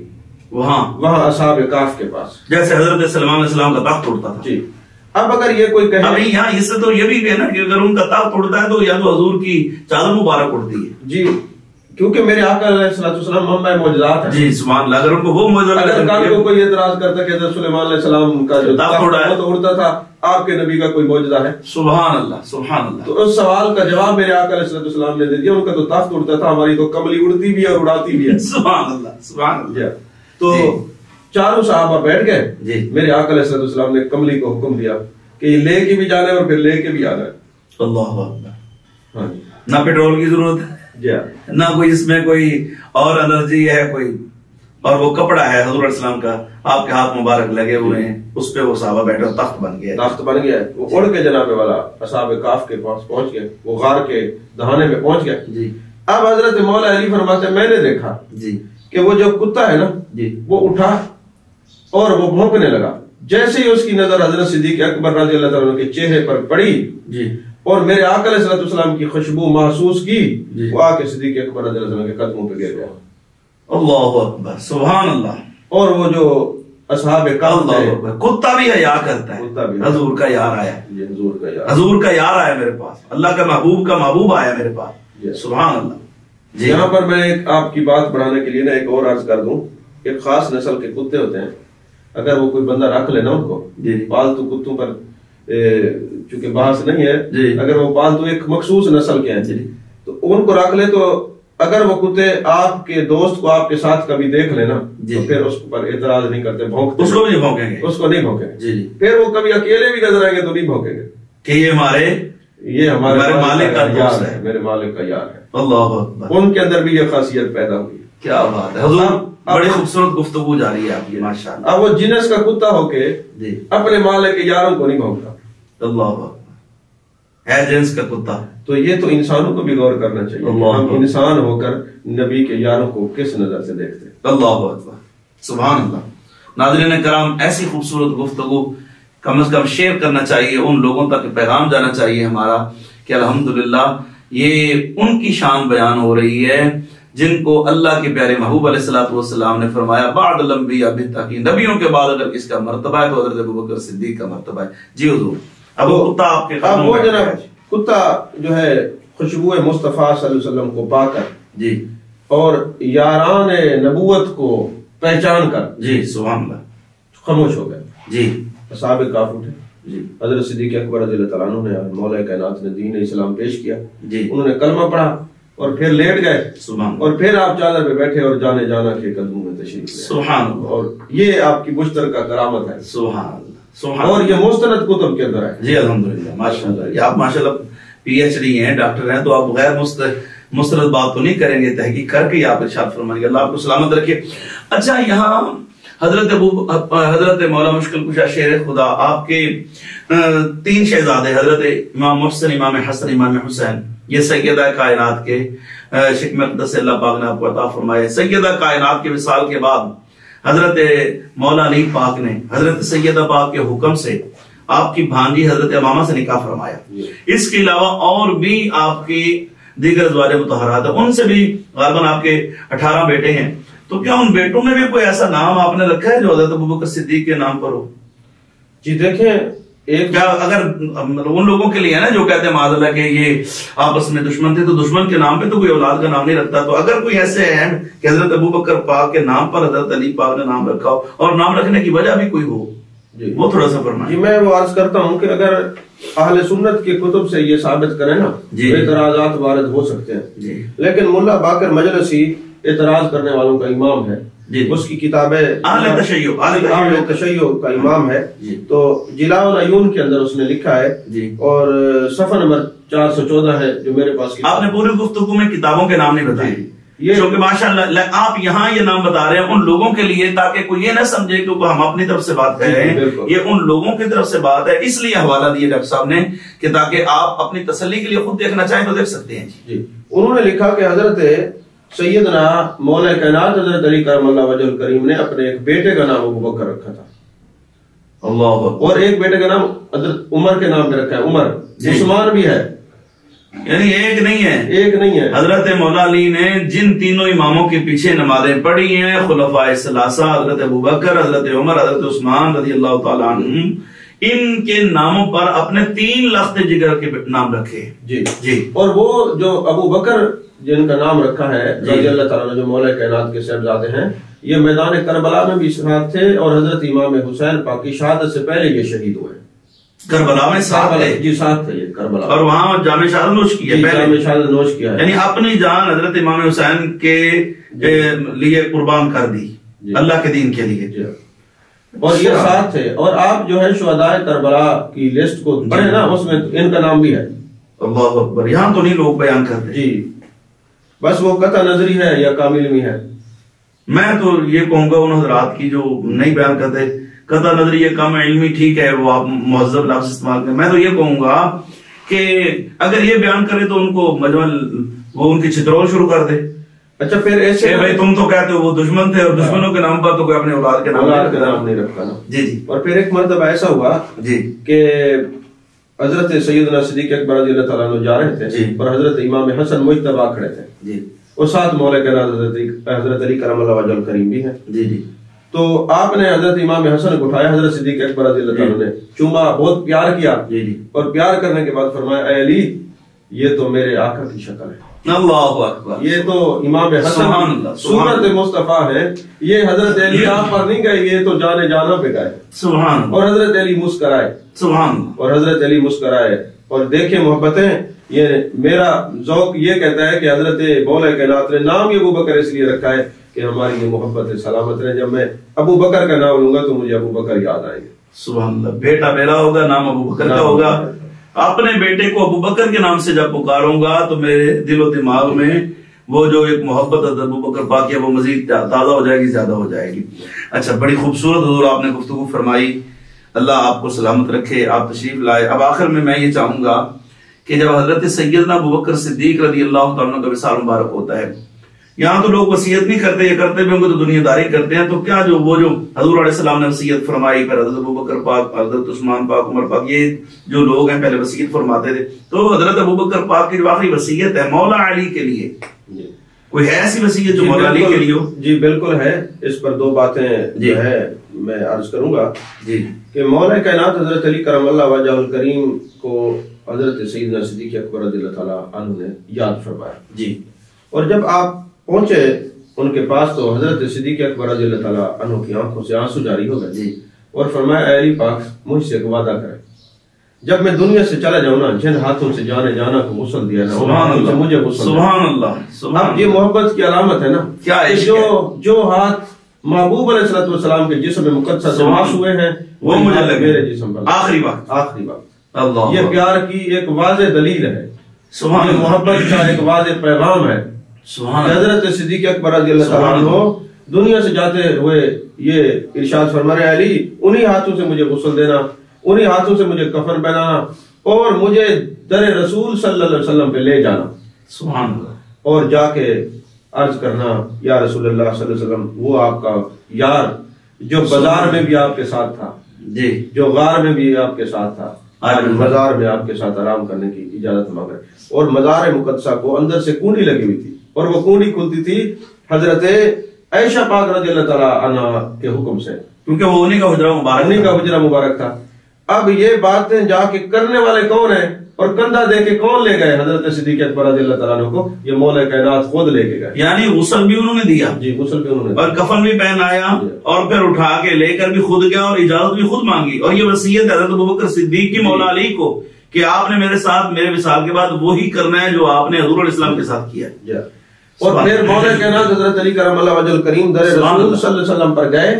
وہاں اصحاب کاف کے پاس، جیسے حضرت سلمان علیہ السلام کا تخت اڑتا تھا. جی. اب اگر یہ کوئی کہے، ابھی یہاں اس سے تو یہ بھی ہے نا کہ اگر ان کا تخت اڑتا ہے تو یا تو حضور کی چادر مبارک اڑتی ہے. جی، کیونکہ میرے آقا علیہ السلام منبع معجزات ہیں. جی سبحان اللہ. اگر ان کو وہ معجزہ، اگر کل کو کوئی اعتراض کرتا کہ حضرت سلیمان علیہ السلام کا جو تخت اڑتا تھا، آپ کے نبی کا کوئی معجزہ ہے؟ سبحان اللہ سبحان اللہ. تو اس سوال کا جواب میرے آقا علیہ السلام نے دے دیا. ان کا تو تخت اڑتا تھا، ہماری تو کملی اڑتی بھی ہے اور اڑاتی بھی ہے. سبحان اللہ سبحان اللہ. تو چاروں صحابہ بیٹھ گئے. میرے آقا علیہ السلام نے کملی کو حکم دیا کہ یہ لے کے بھی جانا ہے اور پھر لے کے بھی آنا ہے. اللہ اکبر. نہ پیٹرول کی ضرورت ہے، نہ کوئی اس میں کوئی اور انرجی ہے کوئی، اور وہ کپڑا ہے حضور علیہ السلام کا، آپ کے ہاتھ مبارک لگے ہوئے ہیں، اس پہ وہ صحابہ بیٹھے اور تخت بن گیا. تخت بن گیا. وہ اڑ کے جناب والا اصحاب کاف کے پاس پہنچ گئے، وہ غار کے دہانے میں پہنچ گئے. جی. اب حضرت مولا علی فرماتے ہیں میں نے دیکھا جی کہ وہ جو کتا ہے نا جی وہ اٹھا اور وہ بھونکنے لگا. جیسے ہی اس کی نظر حضرت صدیق اکبر رضی اللہ تعالیٰ عنہ کے چہرے پر پڑی جی اور میرے آقا علیہ السلام کی خوشبو محسوس کی، جی. وہ آ کے صدیق اکبر رضی اللہ عنہ کے قدموں پہ گر گیا. اللہ اکبر سبحان اللہ. اور وہ جو اصحاب کاف تھے، کتا بھی حیا کرتا ہے. کتا بھی حضور کا یار آیا، حضور کا یار، حضور کا یار آیا میرے پاس، اللہ کا محبوب آیا میرے پاس. سبحان اللہ. جی. یہاں پر میں آپ کی بات بڑھانے کے لیے نا ایک اور عرض کر دوں. ایک خاص نسل کے کتے ہوتے ہیں، اگر وہ کوئی بندہ رکھ لینا ان کو، پالتو کتوں پر چونکہ بحث نہیں ہے، اگر وہ پالتو ایک مخصوص نسل کے ہیں تو ان کو رکھ لے، تو اگر وہ کتے آپ کے دوست کو آپ کے ساتھ کبھی دیکھ لینا تو پھر اس پر اعتراض نہیں کرتے، بھونکتے، اس کو نہیں بھونکیں گے، اس کو نہیں بھونکیں گے. پھر وہ کبھی اکیلے بھی نظر آئیں گے تو نہیں بھونکیں گے کہ یہ ہمارے مالک کا یار ہے، میرے مالک کا یار ہے. اللہ اکبر. ان کے اندر بھی یہ خاصیت پیدا ہوئی. کیا بات ہے حضور، بڑی خوبصورت گفتگو جاری ہے آپ کی ماشاءاللہ. اب وہ جنس کا کتا ہو کے اپنے مالک کے یاروں کو نہیں بھونکتا. اللہ اکبر. ہے جنس کا کتا. تو یہ تو انسانوں کو بھی غور کرنا چاہیے، ہم انسان ہو کر نبی کے یاروں کو کس نظر سے دیکھتے ہیں. اللہ اکبر سبحان اللہ. ناظرین کرام، ایسی خوبصورت گفتگو کم از کم شیئر کرنا چاہیے، ان لوگوں تک پیغام جانا چاہیے ہمارا کہ الحمدللہ یہ ان کی شان بیان ہو رہی ہے جن کو اللہ کے پیارے محبوب علیہ السلام نے فرمایا بعد الانبیاء بالتحقیق، نبیوں کے بعد اگر کس کا مرتبہ ہے تو حضرت ابوبکر صدیق کا مرتبہ ہے. جی حضور. اب وہ کتا آپ کے اب وہ جناب کتا جو ہے خوشبو مصطفیٰ صلی اللہ علیہ وسلم کو پا کر جی اور یاران نبوت کو پہچان کر جی سبحان اللہ خاموش ہو گئے. جی. اصحاب کاف اٹھے. جی. حضرت صدیق اکبر رضی اللہ تعالیٰ عنہ نے مولا کائنات نے دین اسلام پیش کیا. جی. انہوں نے کلمہ پڑھا اور پھر لیٹ گئے. سبحان. اور پھر آپ چادر پہ بیٹھے اور جانے جانا کے قدموں میں تشریف لے. سبحان اللہ. اور یہ آپ کی مشترکہ کرامت ہے. سبحان اللہ سبحان. اور یہ مستند کتب کے اندر ہے. جی الحمدللہ ماشاءاللہ. آپ ماشاءاللہ پی ایچ ڈی ہیں، ڈاکٹر ہیں، تو آپ غیر مسترد بات تو نہیں کریں گے، تحقیق کر کے آپ ارشاد فرمائیں گے. اللہ آپ کو سلامت رکھے. اچھا، یہاں حضرت مولا مشکل کشا شیر خدا، آپ کے 3 شہزادے حضرت امام محسن، امام حسن، امام حسین، یہ سیدہ کائنات کے شکم اقدس اللہ پاک نے آپ کو عطا فرمائے. سیدہ کائنات کے وصال کے بعد حضرت مولا علی پاک نے حضرت سیدہ پاک کے حکم سے آپ کی بھانجی حضرت امامہ سے نکاح فرمایا. اس کے علاوہ اور بھی آپ کی دیگر ازواج مطہرات ہیں، ان سے بھی غالباً آپ کے 18 بیٹے ہیں. تو کیا ان بیٹوں میں بھی کوئی ایسا نام آپ نے رکھا ہے جو حضرت ابوبکر صدیق کے نام پر ہو؟ جی دیکھیں، کیا اگر ان لوگوں کے لیے ہے نا جو کہتے ہیں معاذ اللہ کہ یہ آپس میں دشمن تھے، تو دشمن کے نام پہ تو کوئی اولاد کا نام نہیں رکھتا، تو اگر کوئی ایسے ہیں کہ حضرت ابوبکر پاک کے نام پر حضرت علی پاک نے نام رکھا ہو اور نام رکھنے کی وجہ بھی کوئی ہو، وہ تھوڑا سا فرمائیں. جی میں وہ عرض کرتا ہوں کہ اگر اہل سنت کی کتب سے یہ ثابت کریں نا، اعتراضات وارد ہو سکتے ہیں، لیکن ملا باقر مجلسی اعتراض کرنے والوں کا امام ہے. اس کی کتاب اہل تشیع کا امام ہے. تو جلاء العیون کے اندر اس نے لکھا ہے، اور صفحہ نمبر 414 ہے جو میرے پاس. آپ نے پوری گفتگو میں کتابوں کے نام نہیں بتائے. کیونکہ ماشاءاللہ آپ یہاں یہ نام بتا رہے ہیں ان لوگوں کے لیے تاکہ کوئی یہ نہ سمجھے کہ ہم اپنی طرف سے بات کر رہے ہیں، یہ ان لوگوں کی طرف سے بات ہے، اس لیے حوالہ دیا ڈاکٹر صاحب نے کہ تاکہ آپ اپنی تسلی کے لیے خود دیکھنا چاہیں تو دیکھ سکتے ہیں۔ جی انہوں نے لکھا کہ حضرت سیدنا مولا کائنات حضرت علی کرم اللہ وجہ الکریم نے اپنے ایک بیٹے کا نام ابو بکر رکھا تھا، اللہ، اور ایک بیٹے کا نام حضرت عمر کے نام پہ رکھا ہے، عمر، عثمان بھی ہے، یعنی ایک نہیں ہے، ایک نہیں ہے۔ حضرت مولا علی نے جن تینوں اماموں کے پیچھے نمازیں پڑھی ہیں، خلفائے ثلاثہ حضرت ابوبکر، حضرت عمر، حضرت عثمان رضی اللہ تعالیٰ عنہ، ان کے ناموں پر اپنے 3 لخت جگر کے نام رکھے۔ جی جی، اور وہ جو ابو بکر جن کا نام رکھا ہے رضی اللہ تعالیٰ جو مولا کائنات کے صاحبزادے ہیں، یہ میدان کربلا میں بھی ساتھ تھے، اور حضرت امام حسین پاک کی شہادت سے پہلے یہ شہید ہوئے، کربلا میں ساتھ تھے، جی ساتھ تھے یہ کربلا، اور وہاں جامع شہادت نوش کی ہے، جامع شہادت نوش کیا ہے، یعنی اپنی جان حضرت امام حسین کے لیے قربان کر دی اللہ کے دین کے لیے، اور یہ ساتھ تھے۔ اور آپ جو ہے شہداء کربلا کی لسٹ کو پڑھیں نا، اس میں ان کا نام بھی ہے۔ اللہ اکبر، یہاں تو نہیں لوگ بیان کرتے، جی بس وہ قطع نظری ہے یا کامل علمی ہے۔ میں تو یہ کہوں گا ان حضرات کی جو نہیں بیان کرتے، قطع نظری یہ کم علمی ٹھیک ہے، وہ آپ مہذب لفظ استعمال کریں، میں تو یہ کہوں گا کہ اگر یہ بیان کرے تو ان کو مجمل وہ ان کی چترول شروع کر دے۔ اچھا پھر ایسے بھائی تم تو کہتے ہو وہ دشمن تھے، اور دشمنوں کے نام پر تو کوئی اپنے اولاد کے نام نہیں رکھتا نا۔ جی جی، اور پھر ایک مرتبہ ایسا ہوا جی کہ حضرت سیدنا صدیق اکبر رضی اللہ تعالیٰ عنہ جا رہے تھے، اور حضرت امام حسن مجتبی کھڑے تھے، جی، اور ساتھ مولا کائنات حضرت علی کرم اللہ وجہ الکریم بھی ہیں۔ جی جی، تو آپ نے حضرت امام حسن کو اٹھایا، حضرت صدیق اکبر رضی اللہ تعالیٰ نے چوما، بہت پیار کیا، جی جی، اور پیار کرنے کے بعد فرمایا اے علی یہ تو میرے آقا کی شکل ہے، اللہ اکبر، یہ تو امام حسن صورت مصطفیٰ ہے، یہ حضرت علی آپ پر نہیں گئے، یہ تو جانے جانا پہ گئے، سبحان اللہ، اور حضرت علی مسکرائے، سبحان اللہ، اور حضرت علی مسکرائے۔ اور دیکھیں محبتیں، یہ میرا ذوق یہ کہتا ہے کہ حضرت مولا کائنات نے نام یہ ابو بکر اس لیے رکھا ہے کہ ہماری یہ محبت سلامت رہے، جب میں ابو بکر کا نام لوں گا تو مجھے ابو بکر یاد آئیں گے۔ سبحان اللہ، بیٹا میرا ہوگا، نام ابو بکر کا ہوگا، اپنے بیٹے کو ابو بکر کے نام سے جب پکاروں گا تو میرے دل و دماغ میں وہ جو ایک محبت ابو بکر پاک ہے وہ مزید تازہ ہو جائے گی، زیادہ ہو جائے گی۔ اچھا، بڑی خوبصورت حضور آپ نے گفتگو فرمائی، اللہ آپ کو سلامت رکھے، آپ تشریف لائے۔ اب آخر میں یہ چاہوں گا کہ جب حضرت سیدنا ابو بکر صدیق رضی اللہ تعالیٰ کا وصال مبارک ہوتا ہے، یہاں تو لوگ وصیت نہیں کرتے، یہ کرتے بھی ہوں گے تو دنیا داری کرتے ہیں، تو کیا جو حضور علیہ السلام نے وصیت فرمائی، پھر حضرت ابو بکر پاک، حضرت عثمان پاک، عمر پاک، یہ جو لوگ ہیں پہلے وصیت فرماتے تھے، تو حضرت ابو بکر پاک کی جو آخری وصیت ہے مولا علی کے لیے، کوئی ہے ایسی وصیت جو مولا علی کے لیے ہو؟ جی بالکل ہے، اس پر 2 باتیں جو ہے میں عرض کروں گا جی، کہ مولا کائنات حضرت علی کرم اللہ وجہ الکریم کو حضرت سیدنا صدیق اکبر رضی اللہ تعالیٰ عنہ نے یاد فرمایا، جی، اور جب آپ پہنچے ان کے پاس تو حضرت صدیق اکبر رضی اللہ تعالیٰ عنہ کی آنکھوں سے آنسو جاری ہو گئے، جی، اور فرمایا اے علی پاک مجھ سے ایک وعدہ کرے، جب میں دنیا سے چلا جاؤں نا، جن ہاتھوں سے جانے جانا کو غسل دیا نا، ان ہاتھوں سے مجھے غسل دیا۔ سبحان اللہ، اب یہ محبت کی علامت ہے نا، کیا جو ہاتھ محبوب علیہ السلام کے جسم مقدسہ سے ماس ہوئے ہیں وہ مجھے لگے میرے جسم پر، آخری وقت اللہ، یہ پیار کی ایک واضح دلیل ہے، یہ محبت کا ایک واضح پیغام ہے۔ حضرت صدیق اکبر رضی اللہ تعالیٰ عنہ دنیا سے جاتے ہوئے یہ ارشاد فرما رہے علی انہی ہاتھوں سے مجھے غسل دینا، انہی ہاتھوں سے مجھے کفن پہنانا، اور مجھے در رسول صلی اللہ علیہ وسلم پہ لے جانا، سبحان اللہ، اور جا کے عرض کرنا یا رسول اللہ صلی اللہ علیہ وسلم، وہ آپ کا یار جو بازار میں بھی آپ کے ساتھ تھا، جی، جو غار میں بھی آپ کے ساتھ تھا، آج مزار میں آپ کے ساتھ آرام کرنے کی اجازت مانگ رہے، اور مزار مقدسہ کو اندر سے کنڈی لگی ہوئی تھی، اور وہ کنڈی کھلتی تھی حضرت عائشہ پاک رضی اللہ تعالیٰ عنہ کے حکم سے، کیونکہ وہ انہی کا حجرہ مبارک تھا۔ اب یہ باتیں جا کے کرنے والے کون ہیں اور کندھا دے کے کون لے گئے؟ حضرت صدیق اکبر رضی اللہ تعالیٰ عنہ کو یہ مولا کائنات خود لے کے گئے، یعنی غسل بھی انہوں نے دیا، جی غسل بھی انہوں نے، اور کفن بھی پہنایا، اور پھر اٹھا کے لے کر بھی خود گیا، اور اجازت بھی خود مانگی، اور یہ وصیت حضرت ابوبکر صدیق کی مولا علی کو کہ آپ نے میرے ساتھ میرے وصال کے بعد وہی کرنا ہے جو آپ نے حضور علیہ السلام کے ساتھ کیا۔ اور پھر مولا کائنات حضرت علی کرم اللہ وجہ الکریم در رسول صلی اللہ علیہ وسلم پر گئے،